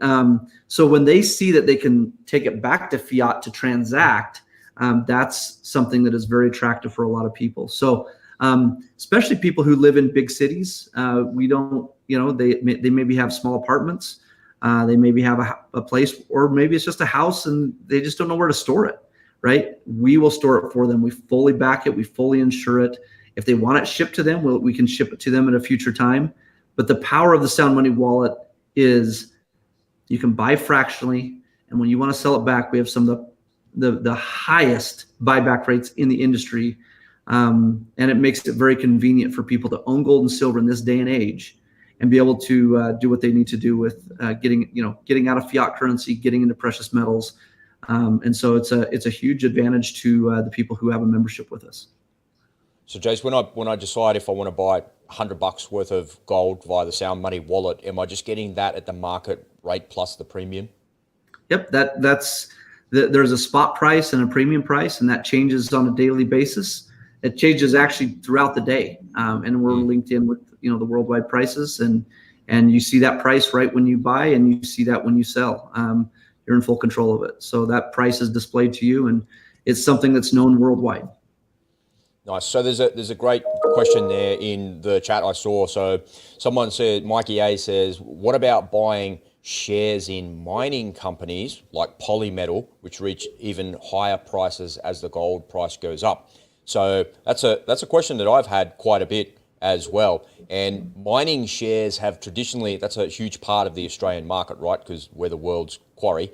B: so when they see that they can take it back to fiat to transact, that's something that is very attractive for a lot of people. So especially people who live in big cities, we don't, they maybe have small apartments. They maybe have a place, or maybe it's just a house and they just don't know where to store it. Right? We will store it for them. We fully back it. We fully insure it. If they want it shipped to them, we can ship it to them at a future time. But the power of the Sound Money wallet is you can buy fractionally. And when you want to sell it back, we have some of the highest buyback rates in the industry. And it makes it very convenient for people to own gold and silver in this day and age and be able to do what they need to do with getting out of fiat currency, getting into precious metals. And so it's a huge advantage to the people who have a membership with us.
A: So, Jace, when I decide if I want to buy $100 worth of gold via the Sound Money wallet, am I just getting that at the market rate plus the premium?
B: Yep, there's a spot price and a premium price, and that changes on a daily basis. It changes actually throughout the day, and we're linked in with the worldwide prices, and you see that price right when you buy, and you see that when you sell. You're in full control of it. So that price is displayed to you, and it's something that's known worldwide.
A: Nice. So there's a great question there in the chat I saw. So someone said, Mikey A says, what about buying shares in mining companies like Polymetal, which reach even higher prices as the gold price goes up? So that's a question that I've had quite a bit as well. And mining shares have traditionally, that's a huge part of the Australian market, right? Because we're the world's quarry.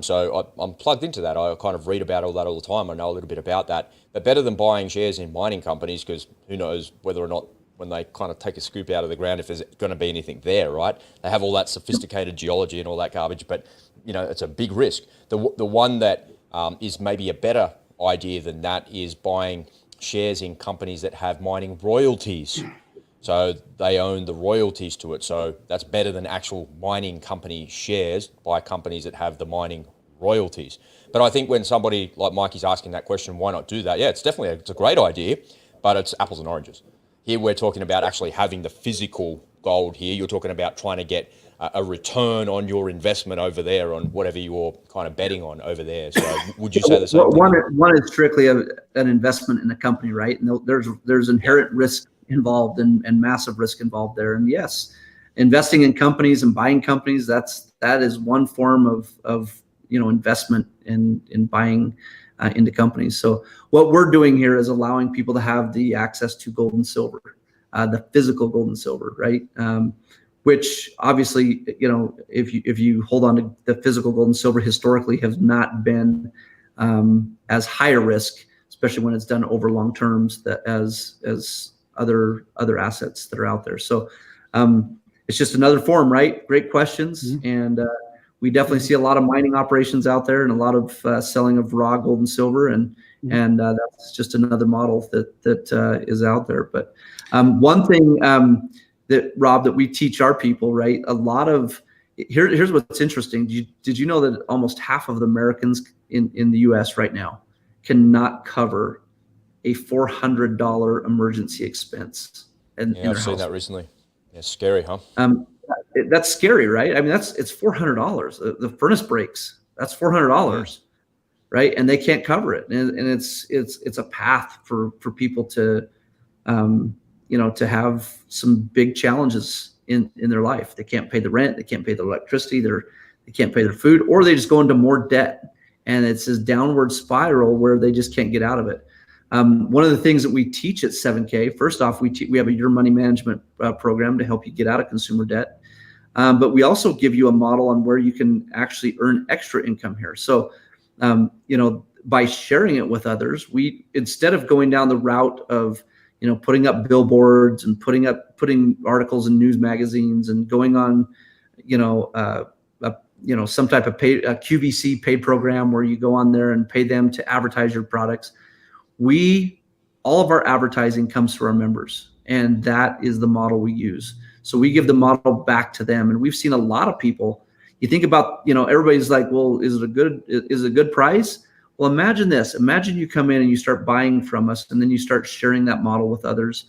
A: So I'm plugged into that. I kind of read about all that all the time. I know a little bit about that. But better than buying shares in mining companies, because who knows whether or not when they kind of take a scoop out of the ground, if there's going to be anything there, right? They have all that sophisticated geology and all that garbage, but it's a big risk. The one that is maybe a better idea than that is buying shares in companies that have mining royalties. So they own the royalties to it. So that's better than actual mining company shares by companies that have the mining royalties. But I think when somebody like Mikey's asking that question, why not do that? Yeah, it's a great idea, but it's apples and oranges. Here we're talking about actually having the physical gold here. You're talking about trying to get a return on your investment over there on whatever you're kind of betting on over there. So would you say the same thing?
B: One is strictly an investment in a company, right? And there's inherent risk involved and massive risk involved there. And yes, investing in companies and buying companies, that is one form of investment in buying into companies. So what we're doing here is allowing people to have the access to gold and silver, the physical gold and silver, right? Which obviously, if you hold on to the physical gold and silver, historically have not been as high a risk, especially when it's done over long terms, as other assets that are out there. So it's just another form, right? Great questions. Mm-hmm. And we definitely see a lot of mining operations out there and a lot of selling of raw gold and silver. And that's just another model that is out there. But one thing that, Rob, that we teach our people, right? A lot of, here's what's interesting. Did you know that almost half of the Americans in the U.S. right now cannot cover a $400 emergency expense in their house?
A: I've seen that recently. Yeah, scary, huh?
B: That's scary, right? I mean, it's $400. The furnace breaks. That's $400, right? And they can't cover it. And it's a path for people to, to have some big challenges in their life. They can't pay the rent. They can't pay the electricity. They can't pay their food, or they just go into more debt. And it's this downward spiral where they just can't get out of it. One of the things that we teach at 7K, first off, we have a Your Money Management program to help you get out of consumer debt. But we also give you a model on where you can actually earn extra income here. So, by sharing it with others, instead of going down the route of, putting up billboards and putting articles in news magazines and going on, some type of a QVC paid program where you go on there and pay them to advertise your products. All of our advertising comes through our members, and that is the model we use. So we give the model back to them, and we've seen a lot of people. You think about, everybody's like, well, is it a good price? Well, imagine this. Imagine you come in and you start buying from us, and then you start sharing that model with others,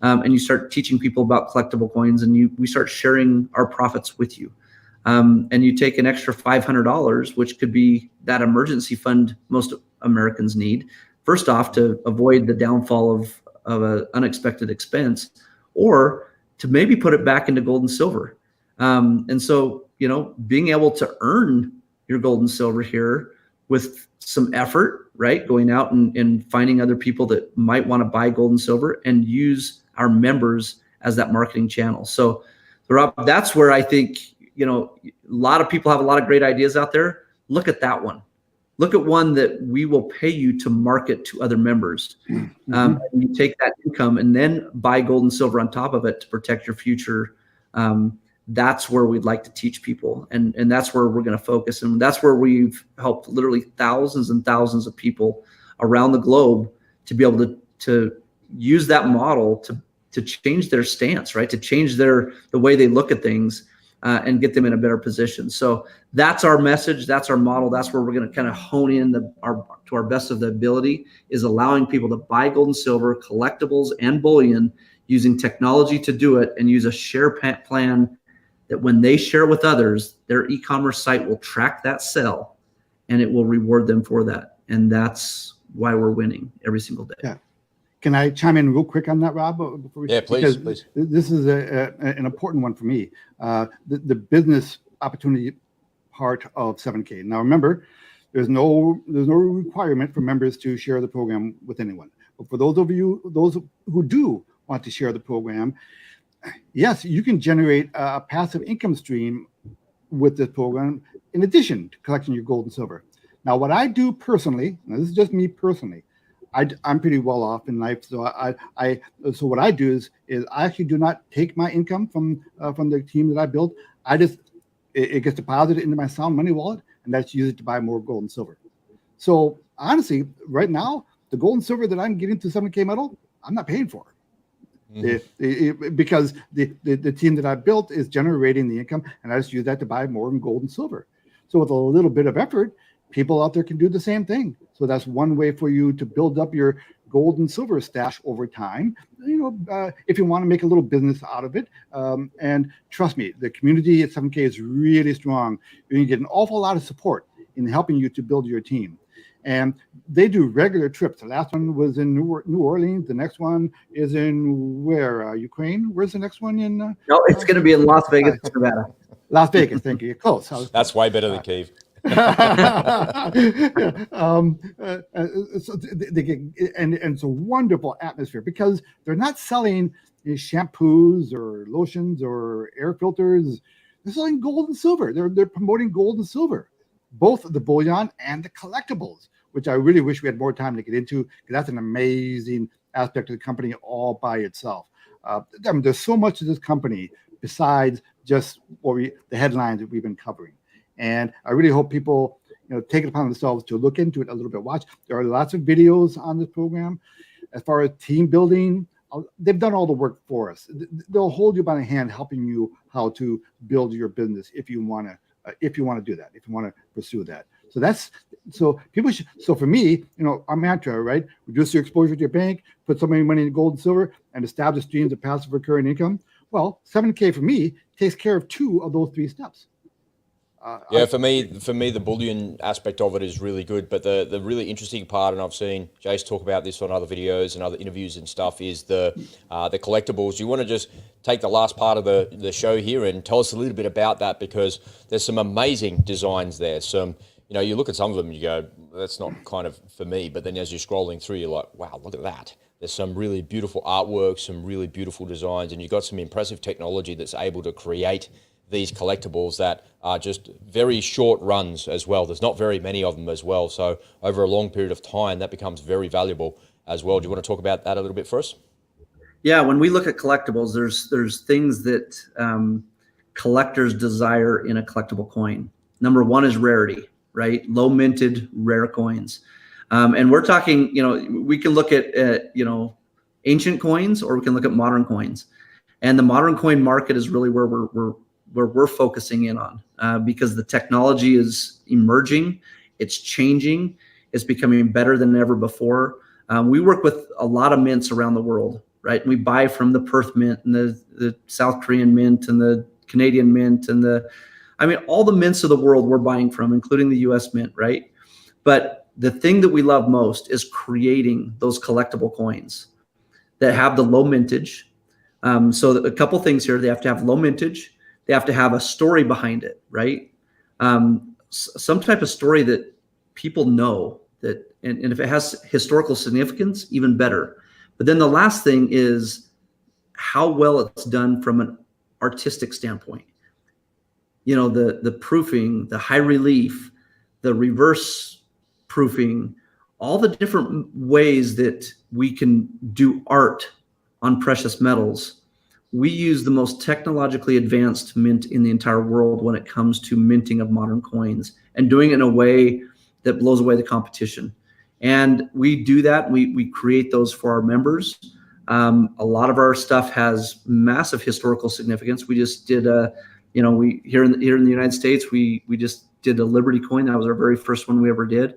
B: and you start teaching people about collectible coins, and we start sharing our profits with you. And you take an extra $500, which could be that emergency fund most Americans need. First off, to avoid the downfall of an unexpected expense, or to maybe put it back into gold and silver. And so, being able to earn your gold and silver here with some effort, right? Going out and finding other people that might want to buy gold and silver and use our members as that marketing channel. So, Rob, that's where I think, a lot of people have a lot of great ideas out there. Look at that one. Look at one that we will pay you to market to other members. Mm-hmm. And you take that income and then buy gold and silver on top of it to protect your future. That's where we'd like to teach people. And that's where we're going to focus. And that's where we've helped literally thousands and thousands of people around the globe to be able to use that model to change their stance, right? To change the way they look at things and get them in a better position. So that's our message. That's our model. That's where we're going to kind of hone in to our best of the ability, is allowing people to buy gold and silver, collectibles, and bullion using technology to do it, and use a share plan that when they share with others, their e-commerce site will track that sale and it will reward them for that. And that's why we're winning every single day.
C: Yeah. Can I chime in real quick on that, Rob?
A: Yeah, please.
C: This is an important one for me. The business opportunity part of 7K. Now, remember, there's no requirement for members to share the program with anyone. But for those who do want to share the program, yes, you can generate a passive income stream with this program in addition to collecting your gold and silver. Now, what I do personally, now this is just me personally, I'm pretty well off in life, so so what I do is I actually do not take my income from the team that I built. It gets deposited into my sound money wallet, and that's used to buy more gold and silver. So honestly, right now, the gold and silver that I'm getting through 7K Metal, I'm not paying for. Because the team that I built is generating the income, and I just use that to buy more in gold and silver. So with a little bit of effort, people out there can do the same thing. So that's one way for you to build up your gold and silver stash over time, if you want to make a little business out of it. And trust me, the community at 7K is really strong. You're going to get an awful lot of support in helping you to build your team. And they do regular trips. The last one was in New Orleans. The next one is in where? Ukraine? Where's the next one in?
B: No, it's going to be in Las Vegas, Nevada.
C: Las Vegas, thank you. You're close.
A: That's way better than Kiev.
C: So they get, and it's a wonderful atmosphere because they're not selling shampoos or lotions or air filters. They're selling gold and silver. They're promoting gold and silver, both the bullion and the collectibles, which I really wish we had more time to get into, because that's an amazing aspect of the company all by itself. There's so much of this company besides just the headlines that we've been covering. And I really hope people, take it upon themselves to look into it a little bit. Watch. There are lots of videos on this program. As far as team building, they've done all the work for us. They'll hold you by the hand, helping you how to build your business if you want to do that, if you want to pursue that. So people should. So for me, our mantra, right? Reduce your exposure to your bank, put so many money in gold and silver, and establish streams of passive recurring income. Well, 7K for me takes care of 2 of those 3 steps.
A: For me, the bullion aspect of it is really good. But the really interesting part, and I've seen Jace talk about this on other videos and other interviews and stuff, is the collectibles. You want to just take the last part of the show here and tell us a little bit about that, because there's some amazing designs there. Some, you look at some of them and you go, that's not kind of for me. But then as you're scrolling through, you're like, wow, look at that. There's some really beautiful artwork, some really beautiful designs, and you've got some impressive technology that's able to create these collectibles that are just very short runs as well. There's not very many of them as well. So over a long period of time, that becomes very valuable as well. Do you want to talk about that a little bit for us?
B: Yeah, when we look at collectibles, there's things that collectors desire in a collectible coin. Number one is rarity, right? Low minted, rare coins. And we're talking, we can look at ancient coins, or we can look at modern coins. And the modern coin market is really where we're focusing in on, because the technology is emerging, it's changing, it's becoming better than ever before. We work with a lot of mints around the world, right? We buy from the Perth Mint and the South Korean Mint and the Canadian Mint and all the mints of the world we're buying from, including the US Mint, right? But the thing that we love most is creating those collectible coins that have the low mintage. So a couple things here: they have to have low mintage. They have to have a story behind it, right? Some type of story that people know that, and if it has historical significance, even better. But then the last thing is how well it's done from an artistic standpoint. The proofing, the high relief, the reverse proofing, all the different ways that we can do art on precious metals. We use the most technologically advanced mint in the entire world when it comes to minting of modern coins, and doing it in a way that blows away the competition. And we do that. We create those for our members. A lot of our stuff has massive historical significance. We just did we here in the United States, we just did a Liberty coin. That was our very first one we ever did.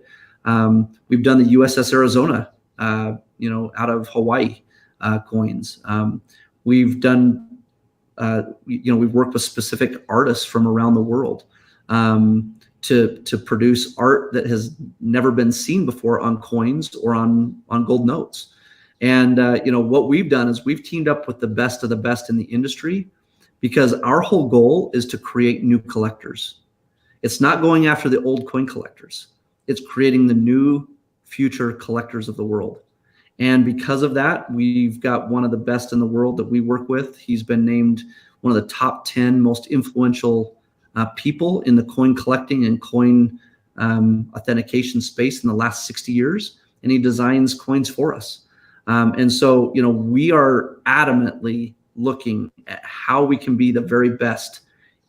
B: We've done the USS Arizona, out of Hawaii coins. We've done, we've worked with specific artists from around the world to produce art that has never been seen before on coins or on gold notes. And what we've done is we've teamed up with the best of the best in the industry, because our whole goal is to create new collectors. It's not going after the old coin collectors. It's creating the new future collectors of the world. And because of that, we've got one of the best in the world that we work with. He's been named one of the top 10 most influential people in the coin collecting and coin authentication space in the last 60 years. And he designs coins for us. And so, we are adamantly looking at how we can be the very best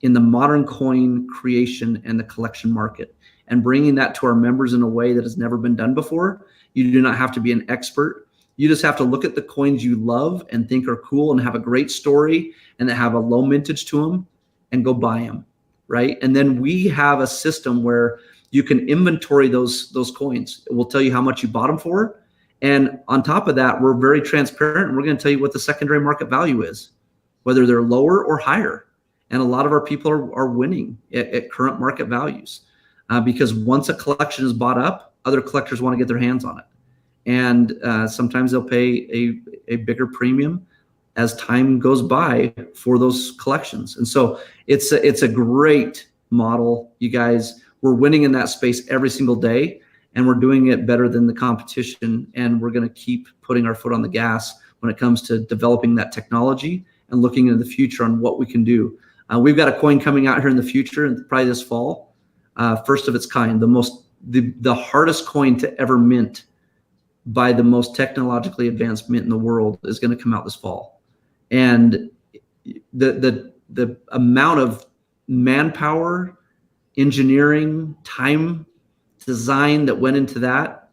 B: in the modern coin creation and the collection market, and bringing that to our members in a way that has never been done before. You do not have to be an expert. You just have to look at the coins you love and think are cool and have a great story and that have a low mintage to them, and go buy them, right? And then we have a system where you can inventory those coins. It will tell you how much you bought them for. And on top of that, we're very transparent, and we're going to tell you what the secondary market value is, whether they're lower or higher. And a lot of our people are winning at current market values because once a collection is bought up, other collectors want to get their hands on it. And sometimes they'll pay a bigger premium as time goes by for those collections. And so it's a great model, you guys. We're winning in that space every single day, and we're doing it better than the competition. And we're going to keep putting our foot on the gas when it comes to developing that technology and looking into the future on what we can do. We've got a coin coming out here in the future, and probably this fall, first of its kind, the hardest coin to ever mint by the most technologically advanced mint in the world is going to come out this fall. And the amount of manpower, engineering, time, design that went into that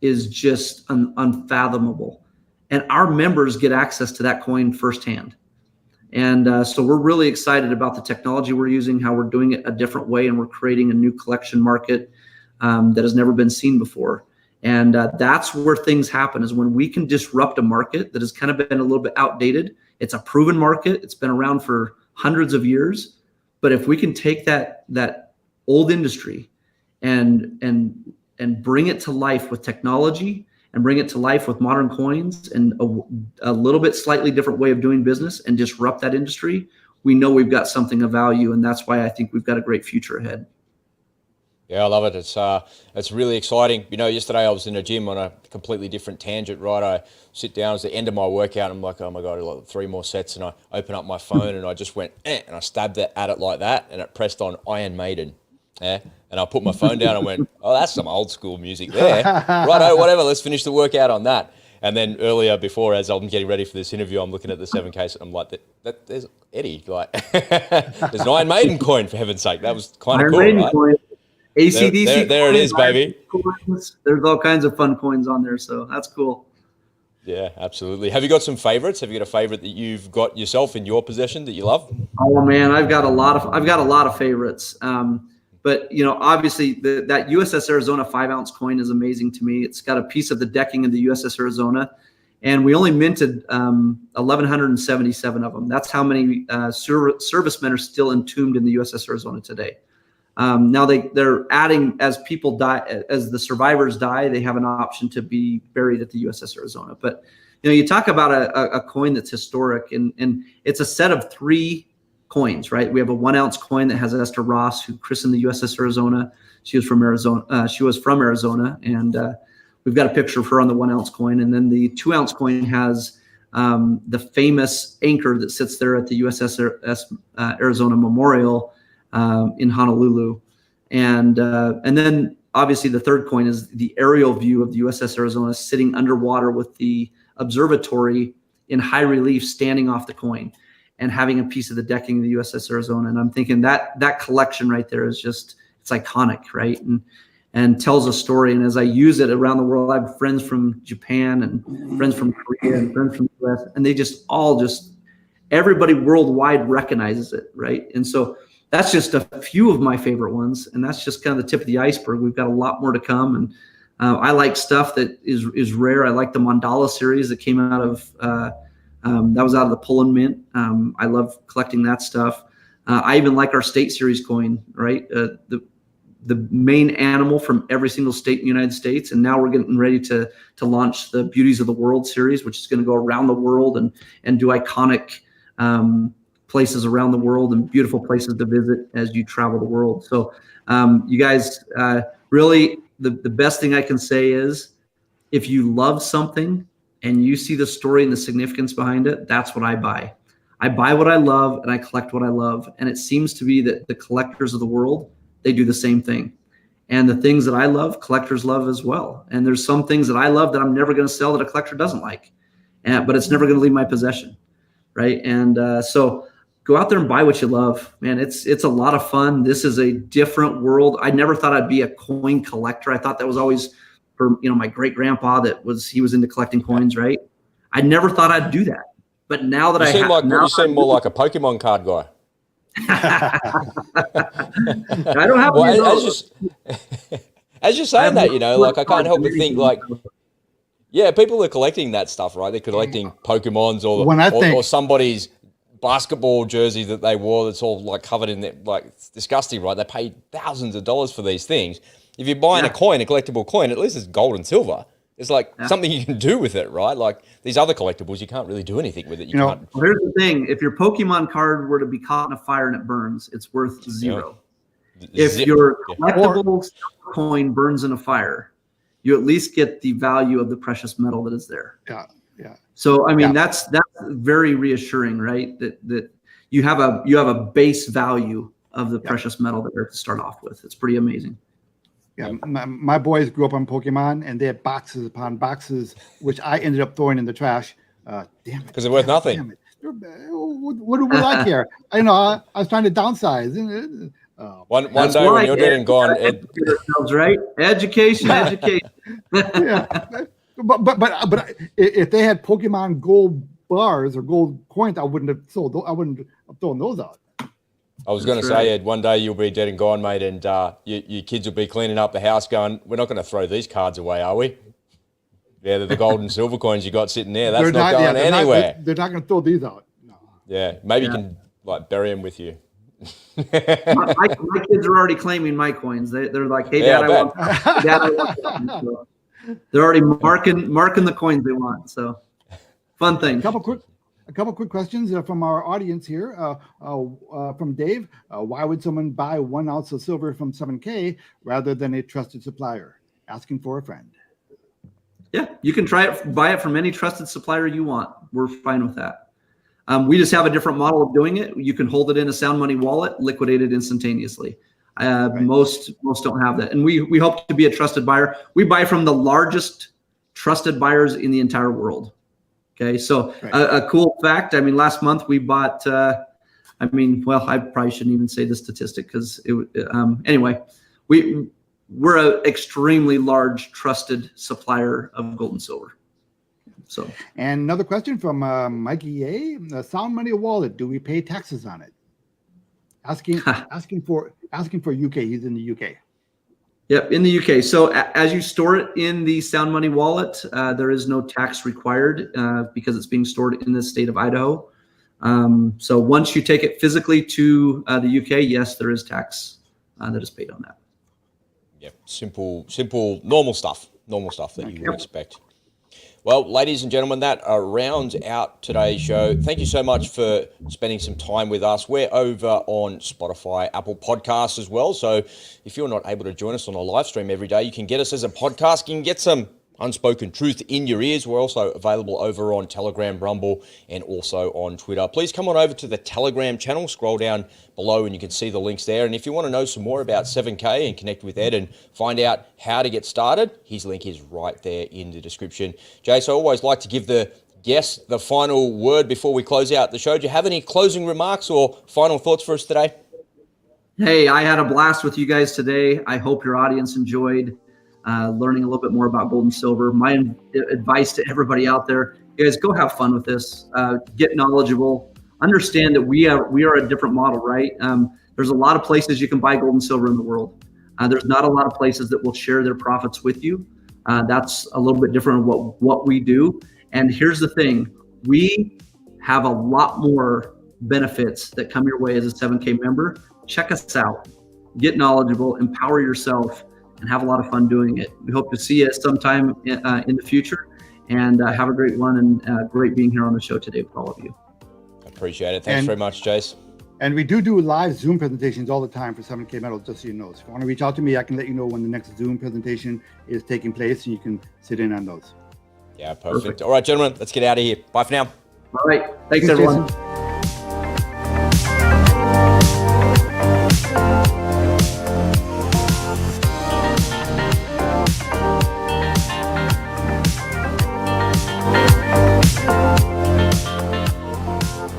B: is just unfathomable. And our members get access to that coin firsthand. And so we're really excited about the technology we're using, how we're doing it a different way, and we're creating a new collection market that has never been seen before. And that's where things happen, is when we can disrupt a market that has kind of been a little bit outdated. It's a proven market. It's been around for hundreds of years. But if we can take that old industry and bring it to life with technology, and bring it to life with modern coins and a little bit slightly different way of doing business, and disrupt that industry, we know we've got something of value. And that's why I think we've got a great future ahead.
A: Yeah, I love it. It's really exciting. Yesterday I was in a gym on a completely different tangent, right? I sit down, it's the end of my workout, and I'm like, oh my God, like 3 more sets, and I open up my phone and I just went, and I stabbed at it like that, and it pressed on Iron Maiden. Yeah. And I put my phone down and went, oh, that's some old school music there. Righto, whatever, let's finish the workout on that. And then earlier, before, as I'm getting ready for this interview, I'm looking at the 7K, and I'm like, there's Eddie. Like, there's an Iron Maiden coin, for heaven's sake. That was kind of cool, right? Coin.
B: ACDC.
A: There it is, baby.
B: Coins. There's all kinds of fun coins on there, so that's cool.
A: Yeah, absolutely. Have you got some favorites? Have you got a favorite that you've got yourself in your possession that you love?
B: Oh man, I've got a lot of favorites. But obviously that USS Arizona 5-ounce coin is amazing to me. It's got a piece of the decking of the USS Arizona, and we only minted 1,177 of them. That's how many servicemen are still entombed in the USS Arizona today. Now they're adding, as people die, as the survivors die, they have an option to be buried at the USS Arizona. But you talk about a coin that's historic, and it's a set of 3 coins, right? We have a 1-ounce coin that has Esther Ross, who christened the USS Arizona. She was from Arizona, and we've got a picture of her on the 1-ounce coin. And then the 2-ounce coin has the famous anchor that sits there at the USS Arizona Memorial in Honolulu. And then obviously the 3rd coin is the aerial view of the USS Arizona sitting underwater with the observatory in high relief standing off the coin, and having a piece of the decking of the USS Arizona. And I'm thinking that collection right there is just, it's iconic, right? and tells a story. And as I use it around the world, I have friends from Japan and friends from Korea and friends from the US, and they everybody worldwide recognizes it, right? And so that's just a few of my favorite ones, and that's just kind of the tip of the iceberg. We've got a lot more to come, and I like stuff that is rare. I like the Mandala series that came out of that was out of the Poland Mint. I love collecting that stuff. I even like our state series coin, right? The main animal from every single state in the United States, and now we're getting ready to launch the Beauties of the World series, which is going to go around the world and do iconic places around the world and beautiful places to visit as you travel the world. So you guys, really, the best thing I can say is, if you love something and you see the story and the significance behind it, that's what I buy. I buy what I love and I collect what I love. And it seems to be that the collectors of the world, they do the same thing. And the things that I love, collectors love as well. And there's some things that I love that I'm never going to sell that a collector doesn't like, but it's never going to leave my possession, right? And so go out there and buy what you love, man. It's a lot of fun. This is a different world. I never thought I'd be a coin collector. I thought that was always for, my great grandpa he was into collecting coins, right? I never thought I'd do that. But now that
A: you seem more like a Pokemon card guy.
B: I don't have
A: as you're saying that, I can't help but think people are collecting that stuff, right? They're collecting Pokemons or somebody's basketball jersey that they wore that's all covered in that, it's disgusting, right? They paid thousands of dollars for these things. If you're buying a collectible coin, at least it's gold and silver. It's something you can do with it, right? Like these other collectibles, you can't really do anything with it.
B: Well, here's the thing. If your Pokemon card were to be caught in a fire and it burns, it's worth zero. If your collectible coin burns in a fire, you at least get the value of the precious metal that is there.
C: Yeah.
B: So, that's very reassuring, right? That you have a base value of the precious metal that you're to start off with. It's pretty amazing.
C: Yeah, my boys grew up on Pokemon, and they had boxes upon boxes, which I ended up throwing in the trash. Damn it!
A: Because they're worth nothing.
C: What do we like here? I was trying to downsize.
A: One day when you're dead and gone,
B: right? Education.
C: Yeah, but if they had Pokemon gold bars or gold coins, I wouldn't have thrown those out.
A: I was going to say, Ed, one day you'll be dead and gone, mate, and your kids will be cleaning up the house going, we're not going to throw these cards away, are we? Yeah, they're the gold and silver coins you got sitting there. That's not going anywhere.
C: They're not going to throw these out. No.
A: Yeah, maybe you can bury them with you.
B: my kids are already claiming my coins. They're like, hey, Dad, I want them. So they're already marking the coins they want. So fun thing.
C: A couple quick questions from our audience here. From Dave, why would someone buy 1 ounce of silver from 7K rather than a trusted supplier? Asking for a friend.
B: Yeah, you can buy it from any trusted supplier you want. We're fine with that. We just have a different model of doing it. You can hold it in a Sound Money wallet, liquidate it instantaneously. Right. Most don't have that. And we hope to be a trusted buyer. We buy from the largest trusted buyers in the entire world. Okay, so right. A cool fact, last month we bought, I probably shouldn't even say the statistic because anyway, we're an extremely large trusted supplier of gold and silver. So,
C: and another question from Mikey A. The Sound Money wallet, do we pay taxes on it? Asking for UK. He's in the UK.
B: Yep, in the UK. So as you store it in the Sound Money wallet, there is no tax required because it's being stored in the state of Idaho. So once you take it physically to the UK, yes, there is tax that is paid on that.
A: Yep, simple, normal stuff that you would expect. Well, ladies and gentlemen, that rounds out today's show. Thank you so much for spending some time with us. We're over on Spotify, Apple Podcasts as well. So if you're not able to join us on a live stream every day, you can get us as a podcast. You can get some unspoken truth in your ears. We're also available over on Telegram, Rumble, and also on Twitter. Please come on over to the Telegram channel. Scroll down below and you can see the links there. And if you want to know some more about 7K and connect with Ed and find out how to get started, his link is right there in the description. Jace, I always like to give the guests the final word before we close out the show. Do you have any closing remarks or final thoughts for us today?
B: Hey, I had a blast with you guys today. I hope your audience enjoyed learning a little bit more about gold and silver. My advice to everybody out there, you guys, go have fun with this. Get knowledgeable. Understand that we are a different model, right? There's a lot of places you can buy gold and silver in the world. There's not a lot of places that will share their profits with you. That's a little bit different of what we do. And here's the thing, we have a lot more benefits that come your way as a 7K member. Check us out, get knowledgeable, empower yourself, and have a lot of fun doing it. We hope to see you sometime in the future, and have a great one, and great being here on the show today with all of you.
A: Appreciate it. Thanks very much, Jace.
C: And we do live Zoom presentations all the time for 7K Metals, just so you know. So if you want to reach out to me, I can let you know when the next Zoom presentation is taking place, and you can sit in on those.
A: Yeah, perfect. All right, gentlemen, let's get out of here. Bye for now.
B: All right. Thanks everyone.
C: Jayson.